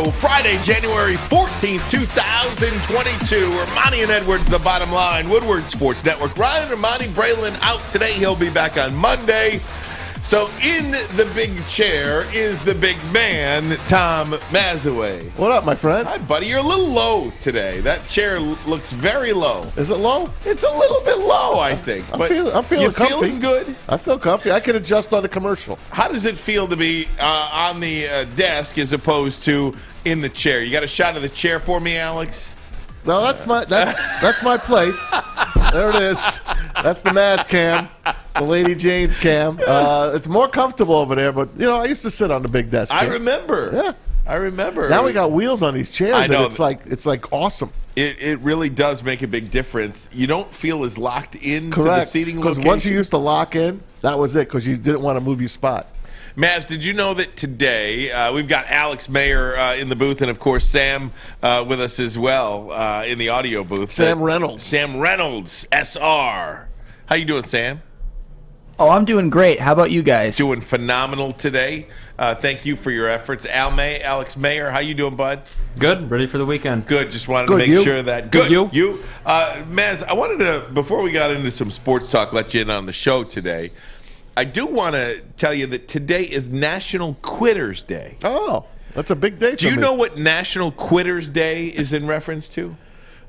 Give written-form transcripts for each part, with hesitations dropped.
Show, Friday, January 14th, 2022. Armani and Edwards, The Bottom Line, Woodward Sports Network. Ryan Armani, Braylon out today. He'll be back on Monday. So in the big chair is the big man, Tom Mazaway. What up, my friend? Hi, buddy. You're a little low today. That chair looks very low. Is it low? It's a little bit low, I think. I'm feeling you comfy. Feeling good? I feel comfy. I can adjust on the commercial. How does it feel to be on the desk as opposed to in the chair? You got a shot of the chair for me, Alex? No, that's my place. There it is. That's the Maz cam, the Lady Jane's cam. It's more comfortable over there, but I used to sit on the big desk. I remember. Yeah, I remember. Now we got wheels on these chairs, I know. and it's like awesome. It really does make a big difference. You don't feel as locked into Correct. the seating Because location. once you used to lock in, that was it. Because you didn't want to move your spot. Maz, did you know that today we've got Alex Mayer in the booth and, of course, Sam with us as well in the audio booth. Sam Reynolds. Sam Reynolds, SR. How you doing, Sam? Oh, I'm doing great. How about you guys? Doing phenomenal today. Thank you for your efforts. Alex Mayer, how you doing, bud? Good. Ready for the weekend. Good. Just wanted Good, to make you? sure that. Good, you? You. Maz, I wanted to, before we got into some sports talk, let you in on the show today. I do want to tell you that today is National Quitters Day. Oh, that's a big day for Do you me. know what National Quitters Day is in reference to?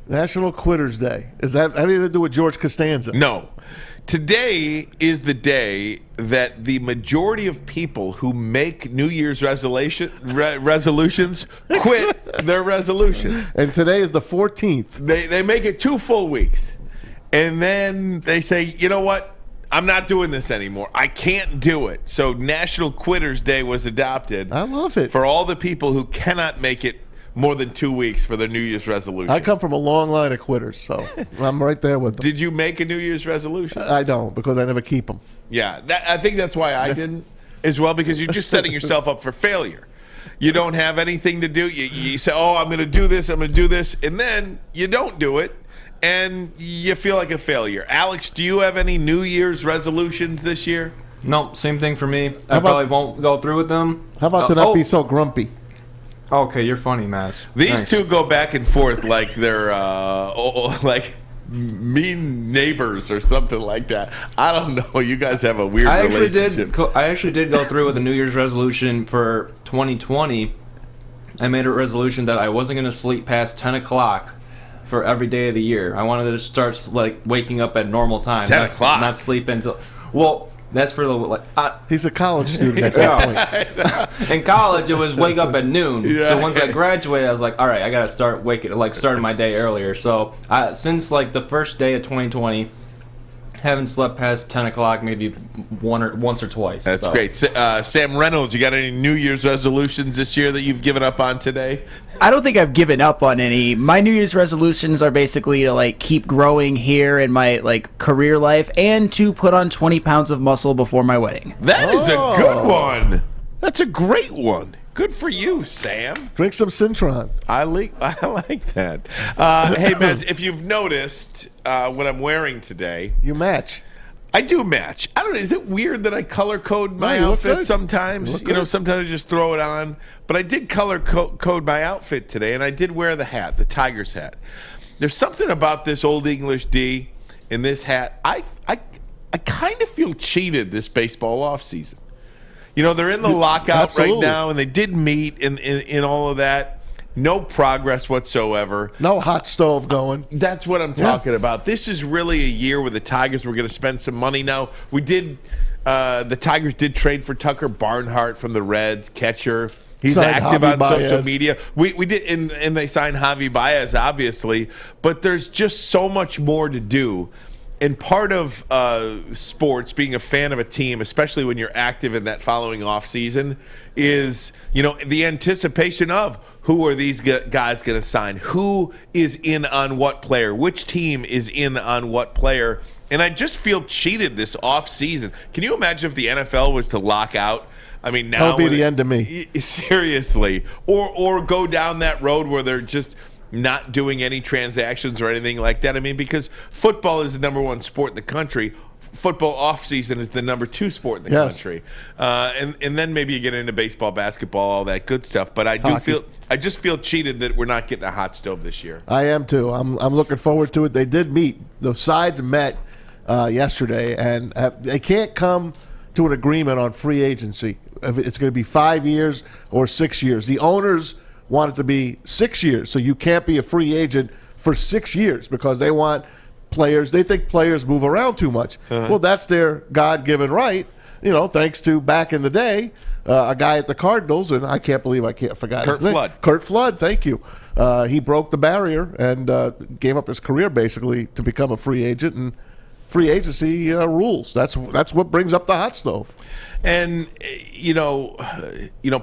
National Quitters Day. Is that anything to do with George Costanza? No. Today is the day that the majority of people who make New Year's resolutions quit their resolutions. And today is the 14th. They make it 2 full weeks. And then they say, you know what? I'm not doing this anymore. I can't do it. So National Quitters Day was adopted. I love it. For all the people who cannot make it more than 2 weeks for their New Year's resolution. I come from a long line of quitters, so I'm right there with them. Did you make a New Year's resolution? I don't, because I never keep them. Yeah, I think that's why I didn't as well, because you're just setting yourself up for failure. You don't have anything to do. You say, oh, I'm going to do this, and then you don't do it. And you feel like a failure. Alex, do you have any New Year's resolutions this year? No, same thing for me. I probably won't go through with them. How about to not be so grumpy? Okay, you're funny, Maz. These Thanks. two go back and forth like they're like mean neighbors or something like that. I don't know. You guys have a weird relationship. I actually did go through with a New Year's resolution for 2020. I made a resolution that I wasn't going to sleep past 10 o'clock. For every day of the year. I wanted to start waking up at normal time. 10 o'clock. Not sleep until. Well, that's for the He's a college student at that point. in college, it was wake up at noon. Yeah. So once I graduated, I was like, all right, I gotta start starting my day earlier. So since the first day of 2020, haven't slept past 10 o'clock, maybe once or twice. That's great. Sam Reynolds, you got any New Year's resolutions this year that you've given up on today? I don't think I've given up on any. My New Year's resolutions are basically to keep growing here in my career life and to put on 20 pounds of muscle before my wedding. That is a good one. That's a great one. Good for you, Sam. Drink some Cintron. I like that. Hey, Mez, if you've noticed what I'm wearing today, You match. I do match. I don't know. Is it weird that I color code my you look outfit good. sometimes? You look good. Sometimes I just throw it on. But I did color code my outfit today, and I did wear the hat, the Tigers hat. There's something about this Old English D and this hat. I kind of feel cheated this baseball offseason. They're in the lockout Absolutely. right now, and they did meet in all of that. No progress whatsoever. No hot stove going. That's what I'm talking about. This is really a year where the Tigers were going to spend some money. Now, the Tigers did trade for Tucker Barnhart from the Reds, catcher. He's Signed active Javi on Baez. social media. We did, and they signed Javi Baez, obviously. But there's just so much more to do. And part of sports, being a fan of a team, especially when you're active in that following off season, is the anticipation of who are these guys going to sign, who is in on what player, which team is in on what player. And I just feel cheated this off season. Can you imagine if the NFL was to lock out? I mean, now That'll be the end of me. Seriously, or go down that road where they're just not doing any transactions or anything like that. I mean, because football is the number one sport in the country. football off season is the number 2 sport in the Yes. country, and then maybe you get into baseball, basketball, all that good stuff. But I just feel cheated that we're not getting a hot stove this year. I am too. I'm looking forward to it. They did meet. The sides met yesterday, and they can't come to an agreement on free agency. If it's going to be 5 years or 6 years. The owners want it to be 6 years, so you can't be a free agent for 6 years because they want players. They think players move around too much. Well, that's their God-given right. Thanks to back in the day, a guy at the Cardinals, and I can't believe I forgot his name. Kurt Flood, thank you. He broke the barrier and gave up his career basically to become a free agent, and free agency rules. That's what brings up the hot stove. And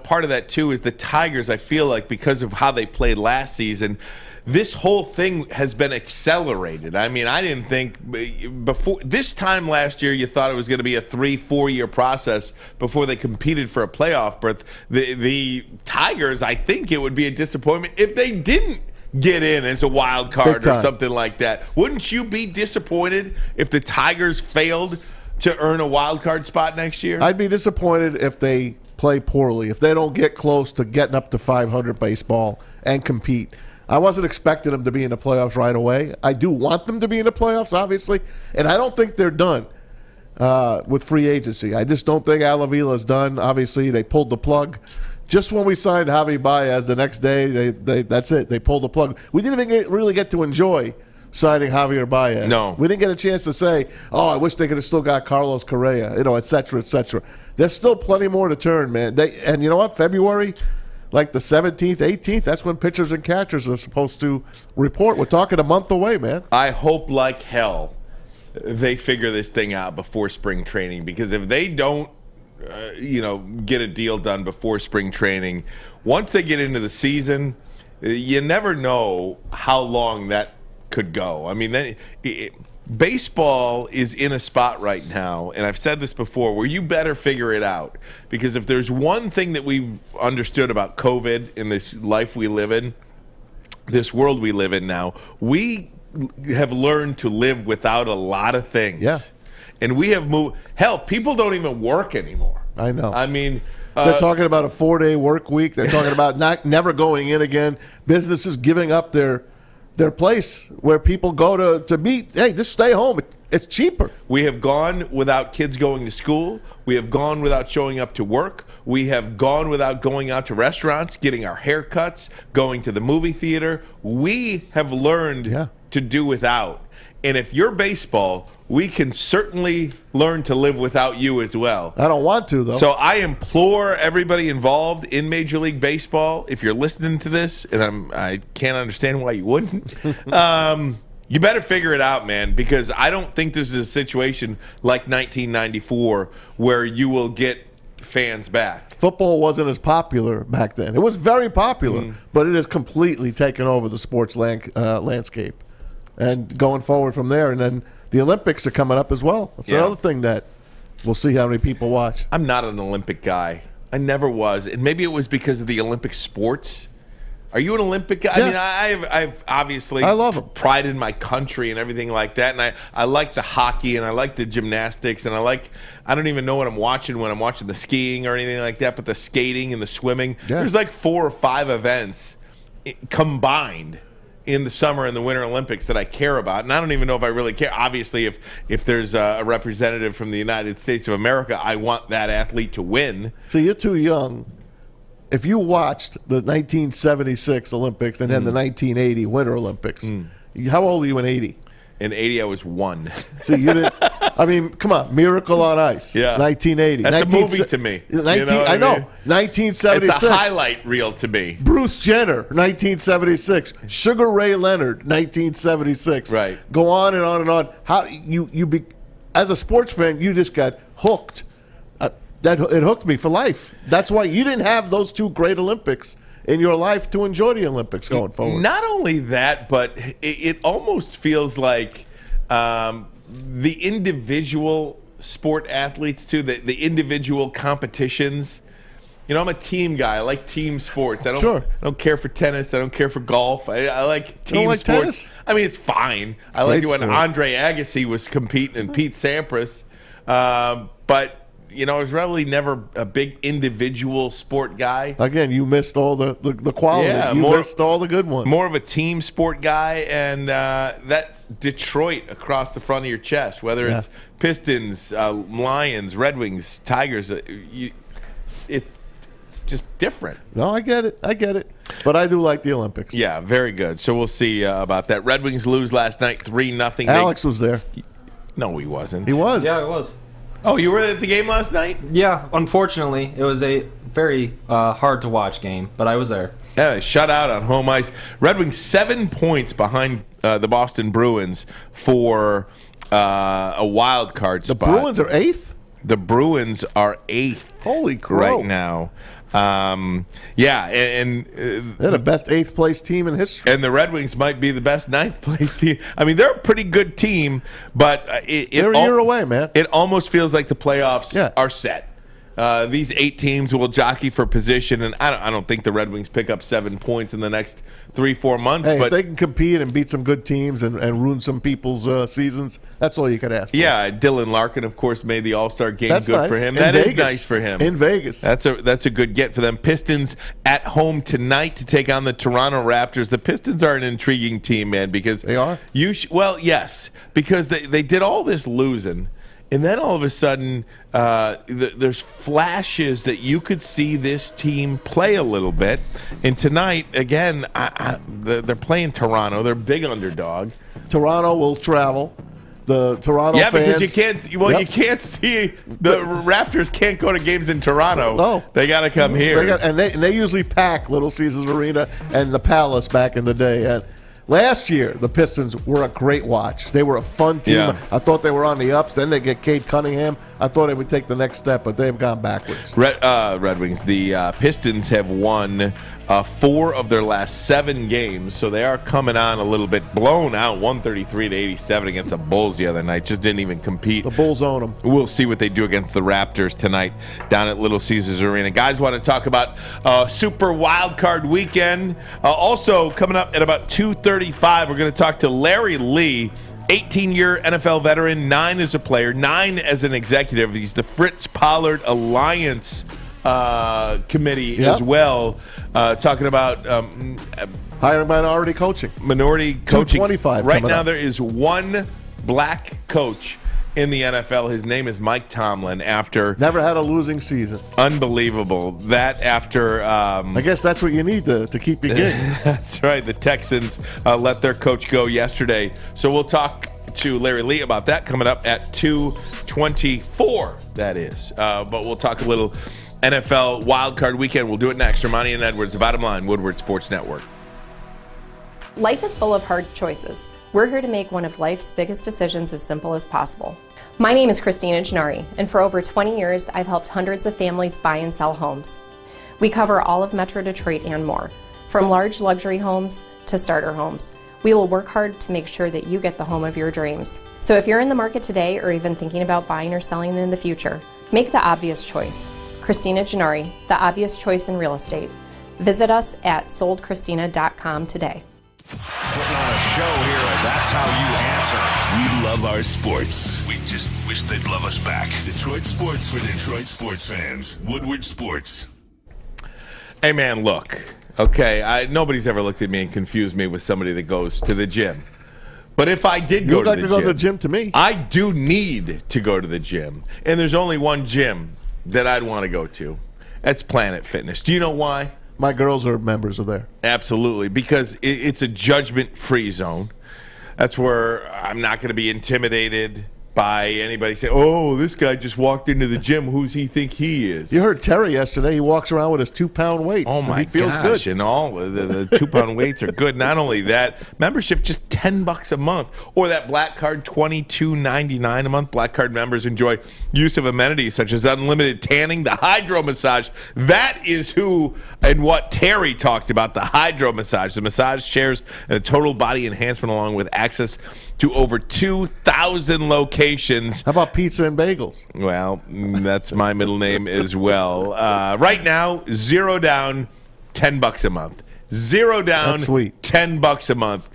part of that too is the Tigers. I feel like because of how they played last season, this whole thing has been accelerated. I mean, I didn't think before this time last year you thought it was going to be a 3-4 year process before they competed for a playoff berth. The Tigers, I think it would be a disappointment if they didn't get in as a wild card or something like that. Wouldn't you be disappointed if the Tigers failed to earn a wild card spot next year? I'd be disappointed if they play poorly, if they don't get close to getting up to 500 baseball and compete. I wasn't expecting them to be in the playoffs right away. I do want them to be in the playoffs, obviously, and I don't think they're done with free agency. I just don't think Al Avila's done. Obviously, they pulled the plug. Just when we signed Javi Baez, the next day, that's it. They pulled the plug. We didn't even really get to enjoy signing Javier Baez. No. We didn't get a chance to say, I wish they could have still got Carlos Correa, et cetera, et cetera. There's still plenty more to turn, man. And you know what? February, like the 17th, 18th, that's when pitchers and catchers are supposed to report. We're talking a month away, man. I hope like hell they figure this thing out before spring training, because if they don't get a deal done before spring training, once they get into the season, you never know how long that could go. I mean, baseball is in a spot right now, and I've said this before, where you better figure it out. Because if there's one thing that we've understood about COVID in this life we live in, this world we live in now, we have learned to live without a lot of things. Yeah. And we have moved. Hell, people don't even work anymore. I know. I mean, they're talking about a 4-day work week. They're talking about never going in again. Businesses giving up their place where people go to meet. Hey, just stay home. It's cheaper. We have gone without kids going to school. We have gone without showing up to work. We have gone without going out to restaurants, getting our haircuts, going to the movie theater. We have learned to do without. And if you're baseball, we can certainly learn to live without you as well. I don't want to, though. So I implore everybody involved in Major League Baseball, if you're listening to this, and I can't understand why you wouldn't, you better figure it out, man, because I don't think this is a situation like 1994 where you will get fans back. Football wasn't as popular back then. It was very popular, but it has completely taken over the sports landscape. And going forward from there, and then the Olympics are coming up as well. That's another thing that we'll see how many people watch. I'm not an Olympic guy. I never was. And maybe it was because of the Olympic sports. Are you an Olympic guy? Yeah. I mean, I've obviously I love 'em. pride in my country and everything like that. And I like the hockey, and I like the gymnastics, and I don't even know what I'm watching when I'm watching the skiing or anything like that, but the skating and the swimming. Yeah. There's like 4 or 5 events combined in the summer and the Winter Olympics that I care about, and I don't even know if I really care. Obviously, if there's a representative from the United States of America, I want that athlete to win. So you're too young. If you watched the 1976 Olympics and then the 1980 Winter Olympics, how old were you in 80? In 80, I was 1. See, you didn't. I mean, come on, Miracle on Ice. Yeah. 1980. That's a movie to me. You know what I know. I mean? 1976. It's a highlight reel to me. Bruce Jenner, 1976. Sugar Ray Leonard, 1976. Right. Go on and on and on. How as a sports fan, you just got hooked. It hooked me for life. That's why you didn't have those 2 great Olympics in your life to enjoy the Olympics going forward. Not only that, but it almost feels like the individual sport athletes too, the individual competitions. I'm a team guy. I like team sports. I Sure. don't care for tennis. I don't care for golf. I like team don't like sports. tennis? I mean, it's fine. I liked it when sport. Andre Agassi was competing and Pete Sampras. But I was really never a big individual sport guy. Again, you missed all the quality. Yeah, you missed all the good ones. More of a team sport guy, and that Detroit across the front of your chest, whether it's Pistons, Lions, Red Wings, Tigers, it's just different. No, I get it. But I do like the Olympics. Yeah, very good. So we'll see about that. Red Wings lose last night 3-0. Alex was there. No, he wasn't. He was. Yeah, it was. Oh, you were at the game last night? Yeah, unfortunately, it was a very hard to watch game, but I was there. Yeah, shut out on home ice. Red Wings 7 points behind the Boston Bruins for a wild card spot. The Bruins are 8th? The Bruins are 8th. Holy crow. Right now. And They're the best 8th place team in history. And the Red Wings might be the best 9th place team. I mean, they're a pretty good team, but they're a year away, man. It almost feels like the playoffs are set. These 8 teams will jockey for position, and I don't think the Red Wings pick up 7 points in the next 3-4 months. Hey, but if they can compete and beat some good teams and ruin some people's seasons, that's all you could ask for. Yeah, Dylan Larkin, of course, made the All-Star game. That's good nice. for him. In That is Vegas. nice for him. In Vegas. That's a good get for them. Pistons at home tonight to take on the Toronto Raptors. The Pistons are an intriguing team, man, because they are. Well, yes, because they did all this losing. And then all of a sudden, there's flashes that you could see this team play a little bit. And tonight, again, they're playing Toronto. They're a big underdog. Toronto will travel. The Toronto fans. Because you can't. Well, you can't see the Raptors can't go to games in Toronto. No, they got to come here. And they usually pack Little Caesars Arena and the Palace back in the day. And last year, the Pistons were a great watch. They were a fun team. Yeah. I thought they were on the ups. Then they get Cade Cunningham. I thought they would take the next step, but they've gone backwards. Red Wings. The Pistons have won 4 of their last 7 games, so they are coming on a little bit. Blown out 133-87 against the Bulls the other night. Just didn't even compete. The Bulls own them. We'll see what they do against the Raptors tonight down at Little Caesars Arena. Guys, want to talk about Super Wild Card Weekend. Also, coming up at about 2:35, we're going to talk to Larry Lee, 18-year NFL veteran, 9 as a player, 9 as an executive. He's the Fritz Pollard Alliance Committee as well, talking about hiring minority coaching. Minority coaching. 225 right now, up. there is one black coach in the NFL. His name is Mike Tomlin. After never had a losing season. Unbelievable. That after I guess that's what you need to keep your gig. That's right. The Texans let their coach go yesterday. So we'll talk to Larry Lee about that coming up at 2:24. That is. But we'll talk a little NFL Wildcard Weekend. We'll do it next. Armani and Edwards, The Bottom Line, Woodward Sports Network. Life is full of hard choices. We're here to make one of life's biggest decisions as simple as possible. My name is Christina Gennari, and for over 20 years, I've helped hundreds of families buy and sell homes. We cover all of Metro Detroit and more, from large luxury homes to starter homes. We will work hard to make sure that you get the home of your dreams. So if you're in the market today or even thinking about buying or selling in the future, make the obvious choice. Christina Gennari, the obvious choice in real estate. Visit us at soldchristina.com today. Putting on a show here, and that's how you answer. We love our sports. We just wish they'd love us back. Detroit sports for Detroit sports fans. Woodward Sports. Hey, man, look. Okay, nobody's ever looked at me and confused me with somebody that goes to the gym. But if I did go to the gym, to me. I do need to go to the gym. And there's only one gym that I'd want to go to. That's Planet Fitness. Do you know why? My girls are members of there. Absolutely, because it's a judgment-free zone. That's where I'm not going to be intimidated by anybody saying, oh, this guy just walked into the gym. Who's he think he is? You heard Terry yesterday. He walks around with his 2-pound weights. Oh, my he feels gosh. good. And all the 2-pound weights are good. Not only that, membership just $10 a month. Or that Black Card, $22.99 a month. Black Card members enjoy use of amenities such as unlimited tanning, the hydro massage. That is who and what Terry talked about, the hydro massage. The massage chairs and a total body enhancement along with access to over 2,000 locations locations. How about pizza and bagels? Well, that's my middle name as well. Right now, zero down, $10 a month. Zero down, That's sweet. $10 a month.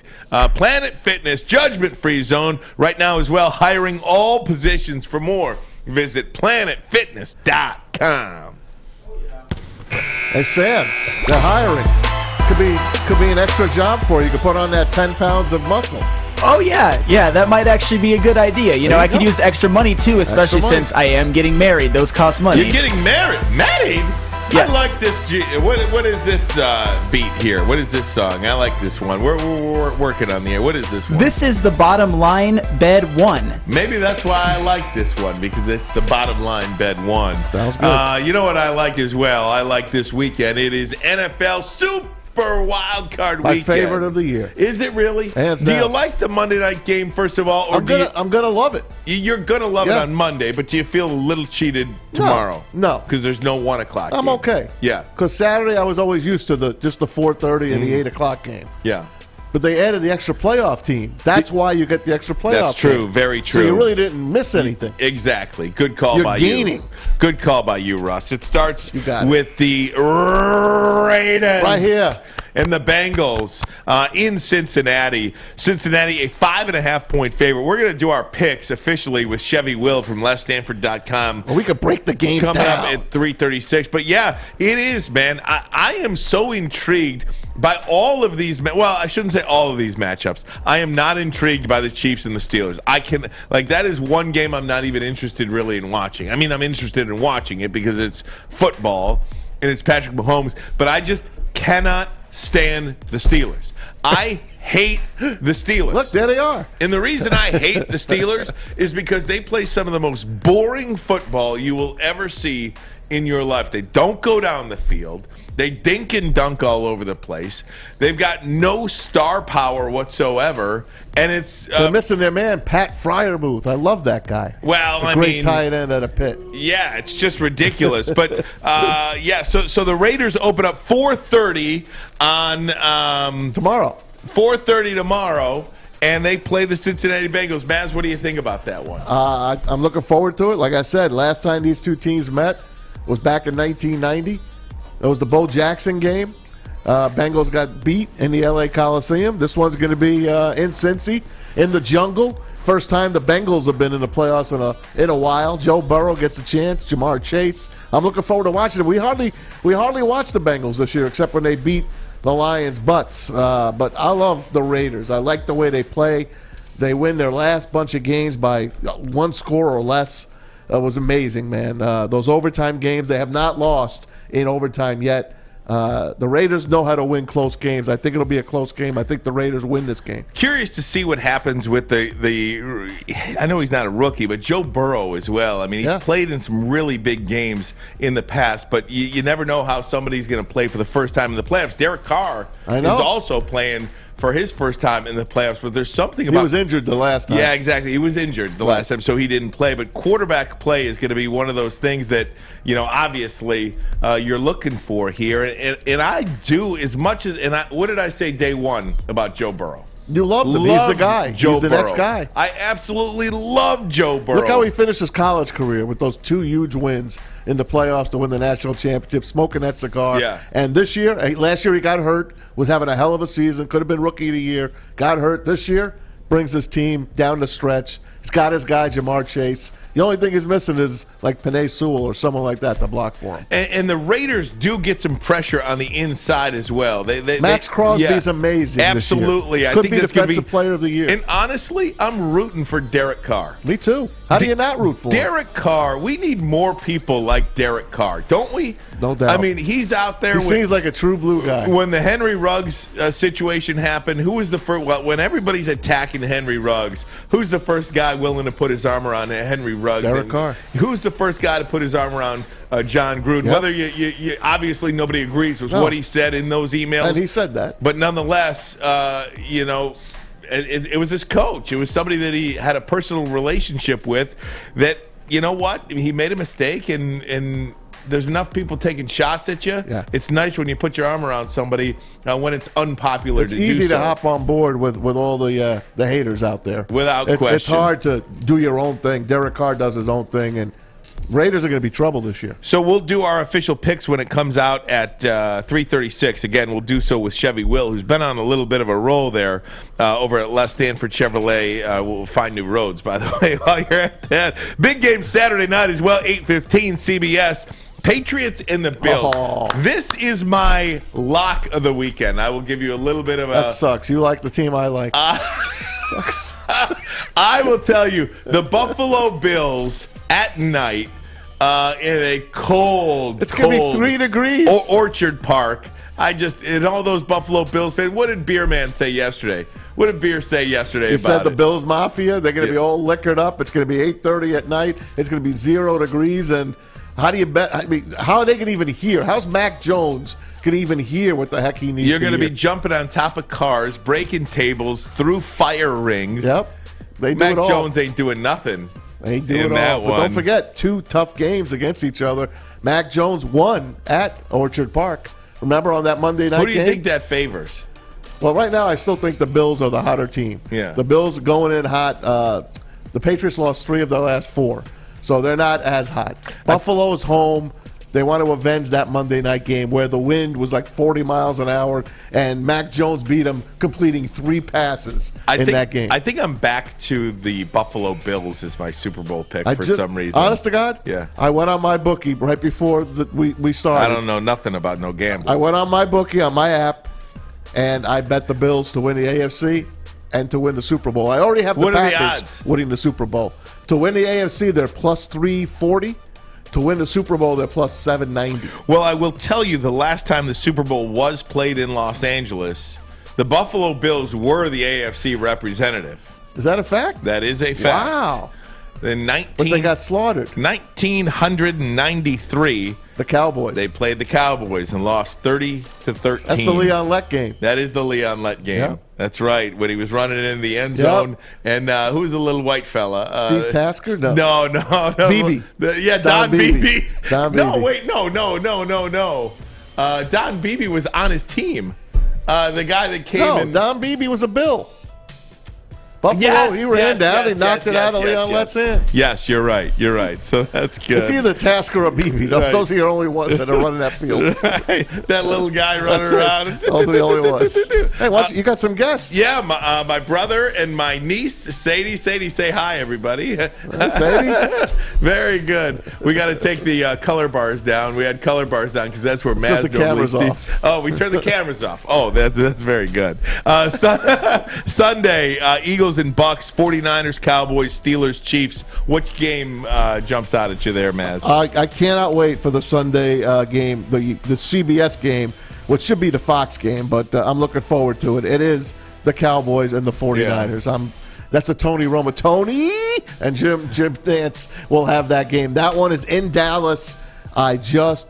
Planet Fitness, judgment-free zone. Right now as well, hiring all positions. For more, visit planetfitness.com. Hey, Sam, they're hiring. Could be an extra job for you. You could put on that 10 pounds of muscle. Oh, yeah, that might actually be a good idea. You know, I could use the extra money, too, especially money. since I am getting married. Those cost money. You're getting married? Married? Yes. I like this. What is this beat here? What is this song? I like this one. We're working on the air. What is this one? This is the bottom line bed one. Maybe that's why I like this one, because it's the bottom line bed one. Sounds good. You know what I like as well? I like this weekend. It is NFL Super Wild Card My weekend. favorite of the year. Is it really? Hands Do you down. like the Monday night game, first of all? Or I'm gonna love it. you're going to love it Yeah. on Monday, but do you feel a little cheated tomorrow? No. Because there's no 1 o'clock I'm game. okay. Yeah. Because Saturday I was always used to just the 4:30 and the 8 o'clock game. Yeah. But they added the extra playoff team. That's why you get the extra playoff. That's true. game. Very true. So you really didn't miss anything. Exactly. Good call You're by gaining. you. Good call by you, Russ. It starts You got it. with the Raiders. Right here. And the Bengals in Cincinnati. Cincinnati, a 5.5-point favorite. We're going to do our picks officially with Chevy Will from LesStanford.com. Well, we could break the games Coming down. up at 3:36. But yeah, it is, man. I am so intrigued by all of these. Well, I shouldn't say all of these matchups. I am not intrigued by the Chiefs and the Steelers. That is one game I'm not even interested really in watching. I mean, I'm interested in watching it because it's football and it's Patrick Mahomes, but I just cannot stand the Steelers. I hate the Steelers. Look, there they are. And the reason I hate the Steelers is because they play some of the most boring football you will ever see in your life. They don't go down the field. They dink and dunk all over the place. They've got no star power whatsoever. And it's... They're missing their man, Pat Fryermuth. I love that guy. Well, I Great mean... tight end at a pit. Yeah, it's just ridiculous. But, so the Raiders open up 4:30 on... Tomorrow. 4:30 tomorrow, and they play the Cincinnati Bengals. Maz, what do you think about that one? I'm looking forward to it. Like I said, last time these two teams met was back in 1990. It was the Bo Jackson game. Bengals got beat in the LA Coliseum. This one's going to be in Cincy, in the jungle. First time the Bengals have been in the playoffs in a while. Joe Burrow gets a chance. Jamar Chase. I'm looking forward to watching it. We hardly watched the Bengals this year, except when they beat the Lions' butts. But I love the Raiders. I like the way they play. They win their last bunch of games by one score or less. It was amazing, man. Those overtime games, they have not lost in overtime yet. The Raiders know how to win close games. I think it'll be a close game. I think the Raiders win this game. Curious to see what happens with the I know he's not a rookie, but Joe Burrow as well. I mean, he's played in some really big games in the past, but you never know how somebody's going to play for the first time in the playoffs. Derek Carr is also playing for his first time in the playoffs, but there's something about... He was injured the last time. Yeah, exactly. He was injured the last time, so he didn't play. But quarterback play is going to be one of those things that, obviously you're looking for here. And I do as much as... what did I say day one about Joe Burrow? You love him. He's the guy. Joe He's the Burrow. next guy. I absolutely love Joe Burrow. Look how he finished his college career with those two huge wins in the playoffs to win the national championship, smoking that cigar. Yeah. And last year he got hurt, was having a hell of a season, could have been rookie of the year, got hurt. This year, brings his team down the stretch. He's got his guy, Jamar Chase. The only thing he's missing is like Penei Sewell or someone like that to block for him. And the Raiders do get some pressure on the inside as well. Max Crosby's amazing. Absolutely. This year. I Could think be that's going to defensive player of the year. And honestly, I'm rooting for Derek Carr. Me too. How do you not root for him? Derek Carr, we need more people like Derek Carr, don't we? No doubt. I mean, he's out there. He seems like a true blue guy. When the Henry Ruggs situation happened, who was the first? Well, when everybody's attacking Henry Ruggs, who's the first guy willing to put his arm around Henry Ruggs? Derek Carr. Who's the first guy to put his arm around John Gruden? Yep. Whether you obviously nobody agrees with what he said in those emails, And he said that. but nonetheless, it was his coach. It was somebody that he had a personal relationship with. That, you know what, he made a mistake, and there's enough people taking shots at you. Yeah. It's nice when you put your arm around somebody when it's unpopular It's to do easy to so. hop on board with all the haters out there. Without It's question. hard to do your own thing. Derek Carr does his own thing, and Raiders are going to be trouble this year. So we'll do our official picks when it comes out at 3:36. Again, we'll do so with Chevy Will, who's been on a little bit of a roll there over at Les Stanford Chevrolet. We'll find new roads, by the way, while you're at that. Big game Saturday night as well, 8:15 CBS. Patriots and the Bills. Oh. This is my lock of the weekend. I will give you a little bit of a... That sucks. You like the team I like. Sucks. I will tell you, the Buffalo Bills at night in a cold, It's going to be 3 degrees. Orchard Park. And all those Buffalo Bills fans, what did Beer Man say yesterday? What did Beer say yesterday He about said the it? Bills Mafia, they're going to be Yeah. all liquored up. It's going to be 8:30 at night. It's going to be 0 degrees. And how do you bet? I mean, how are they going to even hear? How's Mac Jones going to even hear what the heck he needs You're to going to hear? be jumping on top of cars, breaking tables, through fire rings. Yep. They do Mac it all. Jones ain't doing nothing. They do in it that all. But one. don't forget, 2 tough games against each other. Mac Jones won at Orchard Park. Remember on that Monday night Who do you game? think that favors? Well, right now I still think the Bills are the hotter team. Yeah. The Bills are going in hot. The Patriots lost 3 of their last 4, so they're not as hot. Buffalo's home. They want to avenge that Monday night game where the wind was like 40 miles an hour, and Mac Jones beat him, completing 3 passes in that game. I think I'm back to the Buffalo Bills as my Super Bowl pick for some reason. Honest to God, Yeah. I went on my bookie right before we started. I don't know nothing about no gambling. I went on my bookie on my app, and I bet the Bills to win the AFC and to win the Super Bowl. I already have the What are the Packers odds? winning the Super Bowl. To win the AFC, they're plus 340. To win the Super Bowl, they're plus 790. Well, I will tell you, the last time the Super Bowl was played in Los Angeles, the Buffalo Bills were the AFC representative. Is that a fact? That is a fact. Wow. In But they got slaughtered. 1993, The Cowboys. they played the Cowboys and lost 30-13. That's the Leon Lett game. That is the Leon Lett game. Yeah. That's right. When he was running in the end Yep. zone. And who was the little white fella? Steve Tasker? No. No. Beebe. Don Don Beebe. Beebe. Don No, Beebe. wait. No. Don Beebe was on his team. The guy that came No, in. Don Beebe was a Bill. Buffalo, Yes, he ran yes, down. yes, He knocked yes, it out yes, of Leon yes, Lett's yes. hand. Yes, you're right. So that's good. It's either Tasker or Beebe. Right. Those are your only ones that are running that field. Right. That little guy running That's it. around. Those are the only ones. Hey, you got some guests. Yeah, my brother and my niece, Sadie. Sadie, say hi, everybody. Sadie? Very good. We got to take the color bars down. We had color bars down because that's where Maz the normally cameras sees. off. Oh, we turned the cameras off. Oh, that's very good. Sunday, Eagles and Bucks, 49ers, Cowboys, Steelers, Chiefs. Which game jumps out at you there, Maz? I cannot wait for the Sunday game, the CBS game, which should be the Fox game, but I'm looking forward to it. It is the Cowboys and the 49ers. That's a Tony Romo. Tony and Jim Nantz will have that game. That one is in Dallas. I just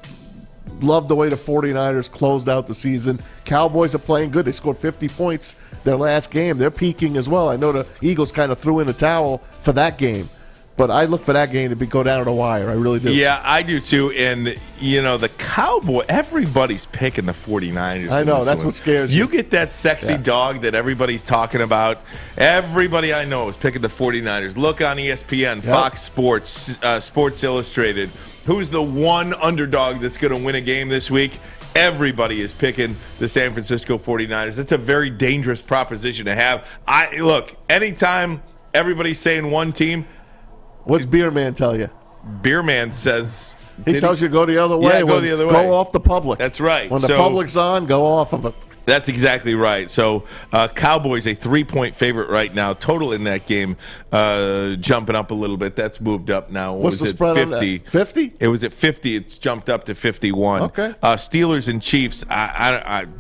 love the way the 49ers closed out the season. Cowboys are playing good. They scored 50 points their last game. They're peaking as well. I know the Eagles kind of threw in the towel for that game, but I look for that game to go down to the wire. I really do. Yeah, I do too. And, the Cowboy, everybody's picking the 49ers. I in know. this That's one. what scares you. you. Get that sexy dog that everybody's talking about. Everybody I know is picking the 49ers. Look on ESPN, Fox Sports, Sports Illustrated. Who's the one underdog that's going to win a game this week? Everybody is picking the San Francisco 49ers. It's a very dangerous proposition to have. Look, anytime everybody's saying one team, What's Beer Man tell you? Beer Man says He tells you to go the other way. Yeah, go the other way. Go off the public. That's right. When the So- public's on, go off of it. That's exactly right. So Cowboys a 3-point favorite right now. Total in that game jumping up a little bit. That's moved up now. What's the spread on that? 50? It was at 50. It's jumped up to 51. Okay. Steelers and Chiefs.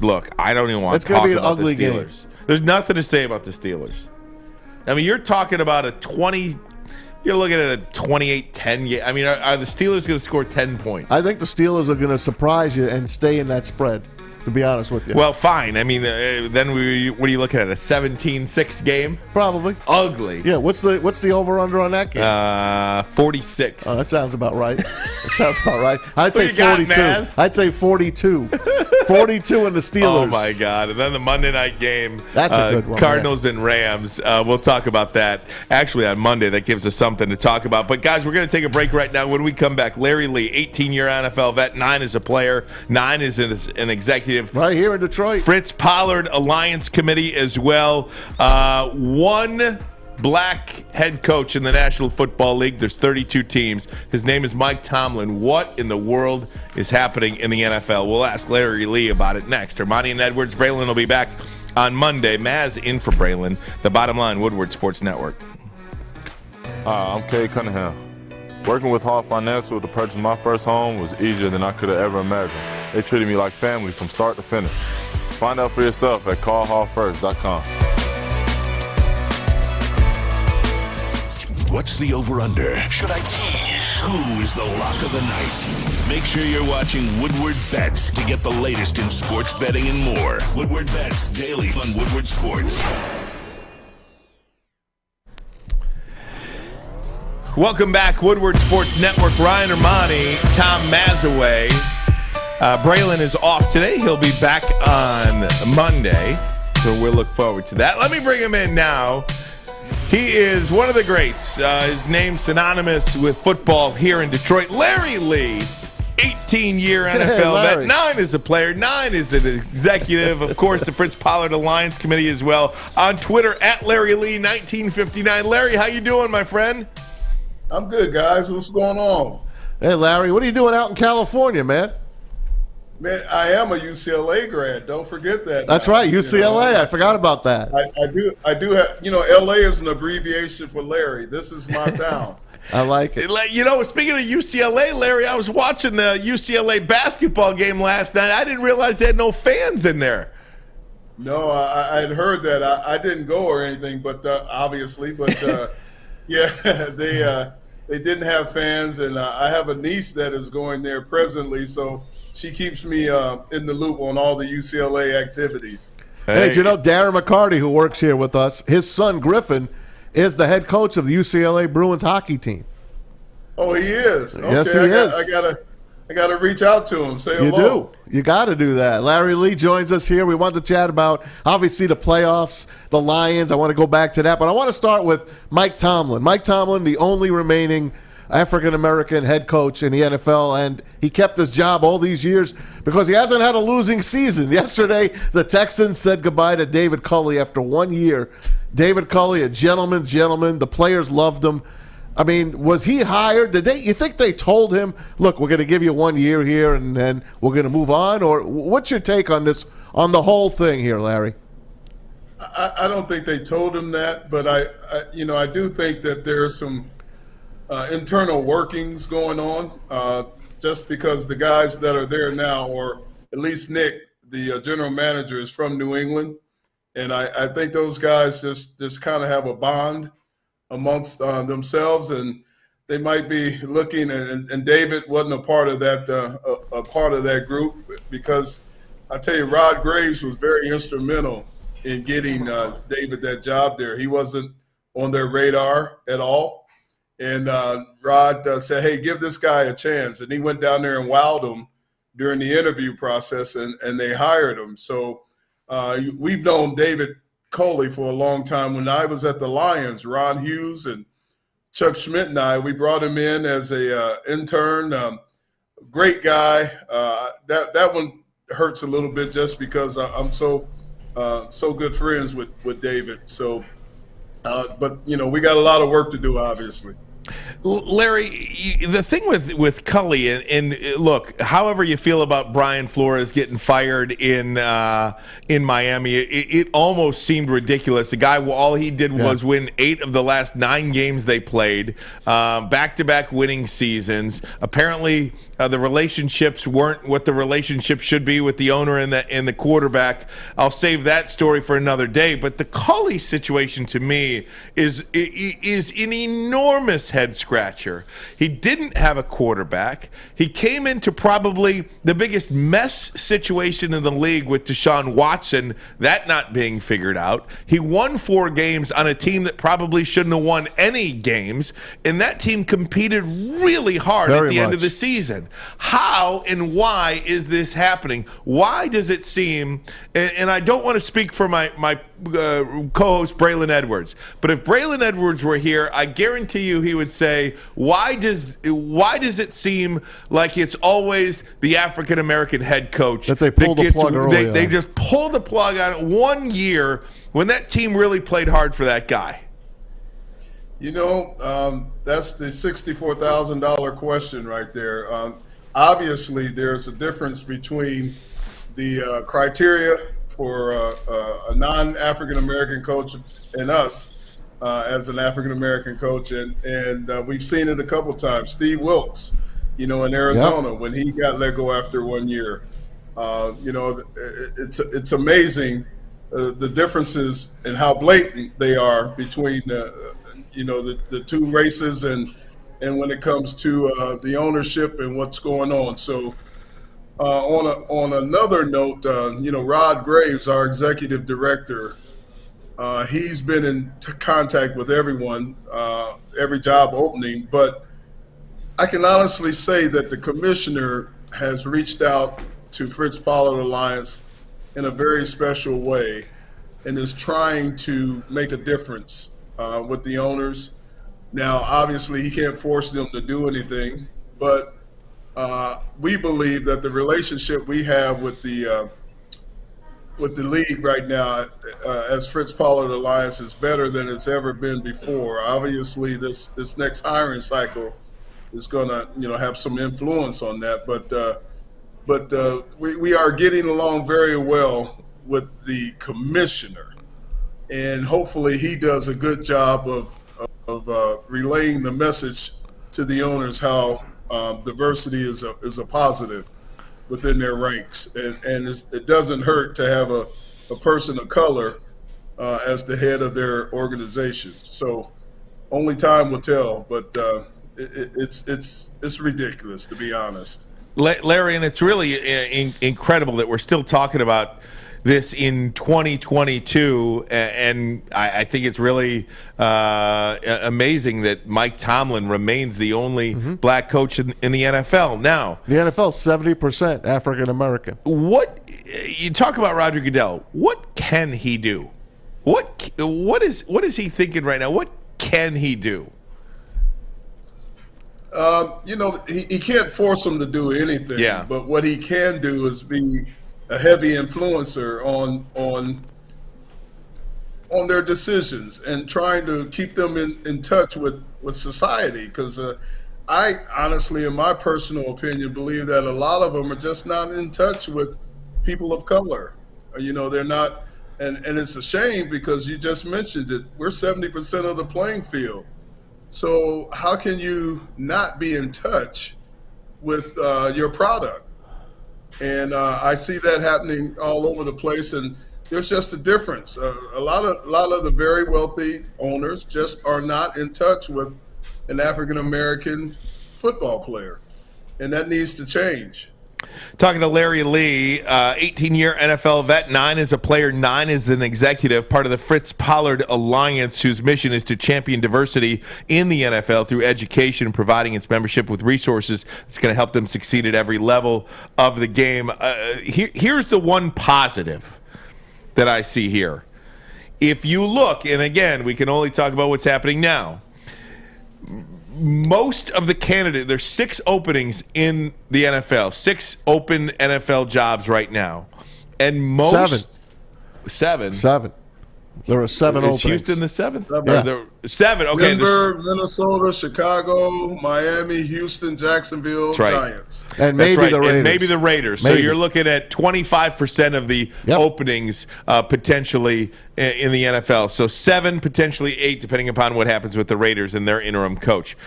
Look, I don't even want It's to gonna talk be an about ugly the game. Steelers. There's nothing to say about the Steelers. I mean, you're talking about a 20. You're looking at a 28-10 game. I mean, are the Steelers going to score 10 points? I think the Steelers are going to surprise you and stay in that spread. to be honest with you. Well, fine. I mean, then what are you looking at? A 17-6 game? Probably. Ugly. Yeah, what's the over-under on that game? 46. Oh, that sounds about right. That sounds about right. I'd say What you got, 42. Maz? I'd say 42. 42 in the Steelers. Oh, my God. And then the Monday night game. That's a good one, Cardinals and Rams. We'll talk about that actually on Monday. That gives us something to talk about. But, guys, we're going to take a break right now. When we come back, Larry Lee, 18-year NFL vet, 9 as a player, 9 as an executive. Right here in Detroit. Fritz Pollard, Alliance Committee as well. One black head coach in the National Football League. There's 32 teams. His name is Mike Tomlin. What in the world is happening in the NFL? We'll ask Larry Lee about it next. Armani and Edwards. Braylon will be back on Monday. Maz in for Braylon. The Bottom Line, Woodward Sports Network. I'm Kay Cunningham. Working with Hall Financial to purchase my first home was easier than I could have ever imagined. They treated me like family from start to finish. Find out for yourself at callhallfirst.com. What's the over-under? Should I tease? Who is the lock of the night? Make sure you're watching Woodward Bets to get the latest in sports betting and more. Woodward Bets daily on Woodward Sports. Welcome back, Woodward Sports Network. Ryan Armani, Tom Mazaway. Braylon is off today. He'll be back on Monday, so we'll look forward to that. Let me bring him in now. He is one of the greats. His name's synonymous with football here in Detroit. Larry Lee, 18-year NFL vet, 9 as a player, 9 as an executive. Of course, the Fritz Pollard Alliance Committee as well. On Twitter, at Larry Lee 1959. Larry, how you doing, my friend? I'm good, guys. What's going on? Hey, Larry, what are you doing out in California, man? Man, I am a UCLA grad. Don't forget that. That's now. right, UCLA. I forgot about that. I do have, LA is an abbreviation for Larry. This is my town. I like it. Speaking of UCLA, Larry, I was watching the UCLA basketball game last night. I didn't realize they had no fans in there. No, I had heard that. I didn't go or anything, but obviously. But, yeah, they didn't have fans, and I have a niece that is going there presently, so she keeps me in the loop on all the UCLA activities. Hey, do you know Darren McCarty, who works here with us, his son Griffin is the head coach of the UCLA Bruins hockey team. Oh, he is? Okay, Yes, he is. I gotta reach out to him, say hello. You do. You got to do that. Larry Lee joins us here. We want to chat about, obviously, the playoffs, the Lions. I want to go back to that, but I want to start with Mike Tomlin. Mike Tomlin, the only remaining African-American head coach in the NFL, and he kept his job all these years because he hasn't had a losing season. Yesterday, the Texans said goodbye to David Culley after 1 year. David Culley, a gentleman's gentleman. The players loved him. I mean, was he hired? You think they told him, look, we're going to give you 1 year here and then we're going to move on? Or what's your take on this, on the whole thing here, Larry? I don't think they told him that, but I do think that there's some internal workings going on, just because the guys that are there now, or at least Nick, the general manager, is from New England. And I think those guys just kind of have a bond amongst themselves, and they might be looking, and David wasn't a part of that group, because I tell you, Rod Graves was very instrumental in getting David that job there. He wasn't on their radar at all, and Rod said, "Hey, give this guy a chance," and he went down there and wowed him during the interview process, and they hired him. So we've known David Culley for a long time. When I was at the Lions, Ron Hughes and Chuck Schmidt and I, we brought him in as a intern. Great guy. That one hurts a little bit just because I'm so good friends with David. So, but we got a lot of work to do, obviously. Larry, the thing with Culley, and look, however you feel about Brian Flores getting fired in Miami, it almost seemed ridiculous. The guy, all he did was win 8 of the last 9 games they played, back-to-back winning seasons. Apparently, the relationships weren't what the relationship should be with the owner and the quarterback. I'll save that story for another day. But the Culley situation, to me, is an enormous head scratcher. scratcher. He didn't have a quarterback. He came into probably the biggest mess situation in the league with Deshaun Watson, that not being figured out. He won 4 games on a team that probably shouldn't have won any games, and that team competed really hard at the end of the season. How and why is this happening? Why does it seem, and I don't want to speak for my co-host Braylon Edwards, but if Braylon Edwards were here, I guarantee you he would say, why does it seem like it's always the African American head coach that they pull the plug early they just pull the plug on it 1 year when that team really played hard for that guy? You know, that's the $64,000 question right there. Obviously, there's a difference between the criteria for a non-African American coach and us as an African American coach, and we've seen it a couple times. Steve Wilkes, you know, in Arizona, when he got let go after 1 year. You know, it's amazing the differences and how blatant they are between the two races and when it comes to the ownership and what's going on. So on another note, Rod Graves, our executive director, he's been in contact with everyone, every job opening, but I can honestly say that the commissioner has reached out to Fritz Pollard Alliance in a very special way and is trying to make a difference with the owners. Now, obviously, he can't force them to do anything, but we believe that the relationship we have with the league right now as Fritz Pollard Alliance is better than it's ever been before. Obviously, this next hiring cycle is going to have some influence on that, but we are getting along very well with the commissioner, and hopefully he does a good job of relaying the message to the owners how diversity is a positive within their ranks, and it doesn't hurt to have a person of color as the head of their organization. So only time will tell, but it's ridiculous, to be honest. Larry, and it's really incredible that we're still talking about this in 2022, and I think it's really amazing that Mike Tomlin remains the only black coach in the NFL. Now, the NFL is 70% African American. What you talk about Roger Goodell? What can he do? What is he thinking right now? What can he do? He can't force them to do anything. Yeah. But what he can do is be a heavy influencer on their decisions and trying to keep them in touch with society. Because I honestly, in my personal opinion, believe that a lot of them are just not in touch with people of color. They're not, and it's a shame because you just mentioned it. We're 70% of the playing field. So how can you not be in touch with your product? And I see that happening all over the place, and there's just a difference. A lot of the very wealthy owners just are not in touch with an African American football player, and that needs to change. Talking to Larry Lee, 18-year NFL vet, 9 as a player, 9 as an executive, part of the Fritz Pollard Alliance, whose mission is to champion diversity in the NFL through education and providing its membership with resources that's going to help them succeed at every level of the game. Here's the one positive that I see here. If you look, and again, we can only talk about what's happening now, most of the candidates, there's 6 openings in the NFL, 6 open NFL jobs right now. And most 7. There are 7 Is openings. Houston the 7th? Yeah. 7, okay. Denver, Minnesota, Chicago, Miami, Houston, Jacksonville, right. Giants. And maybe That's right. the Raiders. And maybe the Raiders. Maybe. So you're looking at 25% of the openings potentially in the NFL. So 7, potentially 8, depending upon what happens with the Raiders and their interim coach.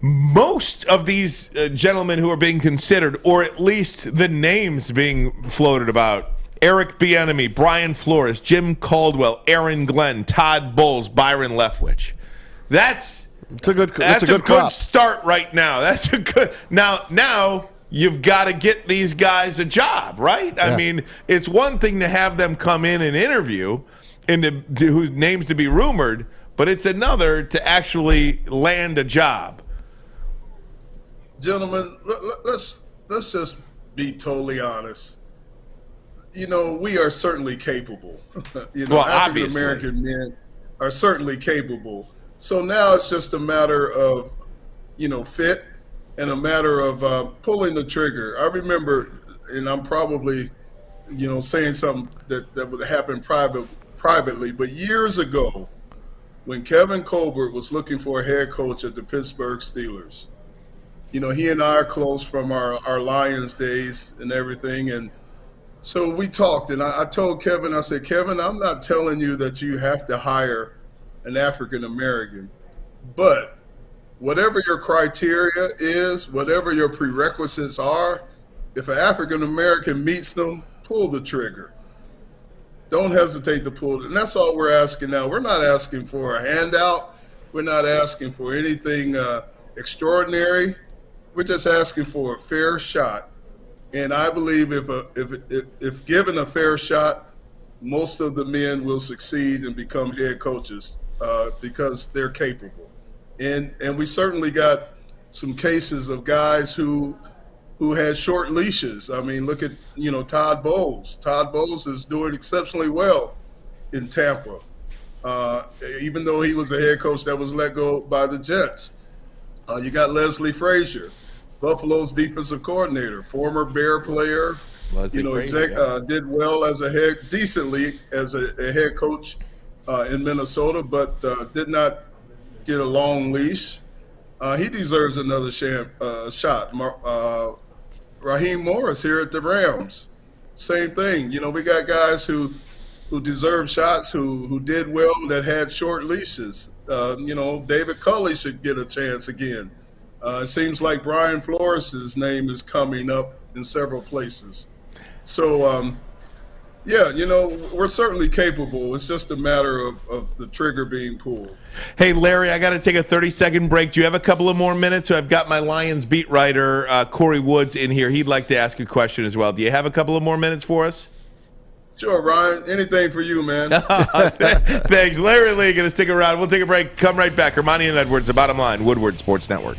Most of these gentlemen who are being considered, or at least the names being floated about, Eric Bieniemy, Brian Flores, Jim Caldwell, Aaron Glenn, Todd Bowles, Byron Leftwich. That's It's a good. That's it's a good crop. start right now. That's a good. Now you've got to get these guys a job, right? I mean, it's one thing to have them come in and interview, and to whose names to be rumored, but it's another to actually land a job. Gentlemen, let's just be totally honest. You know, we are certainly capable. African American men are certainly capable. So now it's just a matter of, fit and a matter of pulling the trigger. I remember, and I'm probably, saying something that would happen privately, but years ago, when Kevin Colbert was looking for a head coach at the Pittsburgh Steelers, he and I are close from our Lions days and everything, and so we talked, and I told Kevin, I said, Kevin, I'm not telling you that you have to hire an African American, but whatever your criteria is, whatever your prerequisites are, if an African American meets them, pull the trigger. Don't hesitate to pull it. And that's all we're asking now. We're not asking for a handout. We're not asking for anything extraordinary. We're just asking for a fair shot. And I believe if given a fair shot, most of the men will succeed and become head coaches because they're capable. And we certainly got some cases of guys who had short leashes. I mean, look at, Todd Bowles. Todd Bowles is doing exceptionally well in Tampa, even though he was a head coach that was let go by the Jets. You got Leslie Frazier, Buffalo's defensive coordinator, former Bear player, did well decently as a head coach in Minnesota, but did not get a long leash. He deserves another shot. Raheem Morris here at the Rams, same thing. We got guys who deserve shots, who did well, that had short leashes. David Culley should get a chance again. It seems like Brian Flores' name is coming up in several places. So, we're certainly capable. It's just a matter of the trigger being pulled. Hey, Larry, I got to take a 30-second break. Do you have a couple of more minutes? So I've got my Lions beat writer, Corey Woods, in here. He'd like to ask a question as well. Do you have a couple of more minutes for us? Sure, Ryan. Anything for you, man. Thanks. Larry Lee, going to stick around. We'll take a break. Come right back. Armani and Edwards, The Bottom Line, Woodward Sports Network.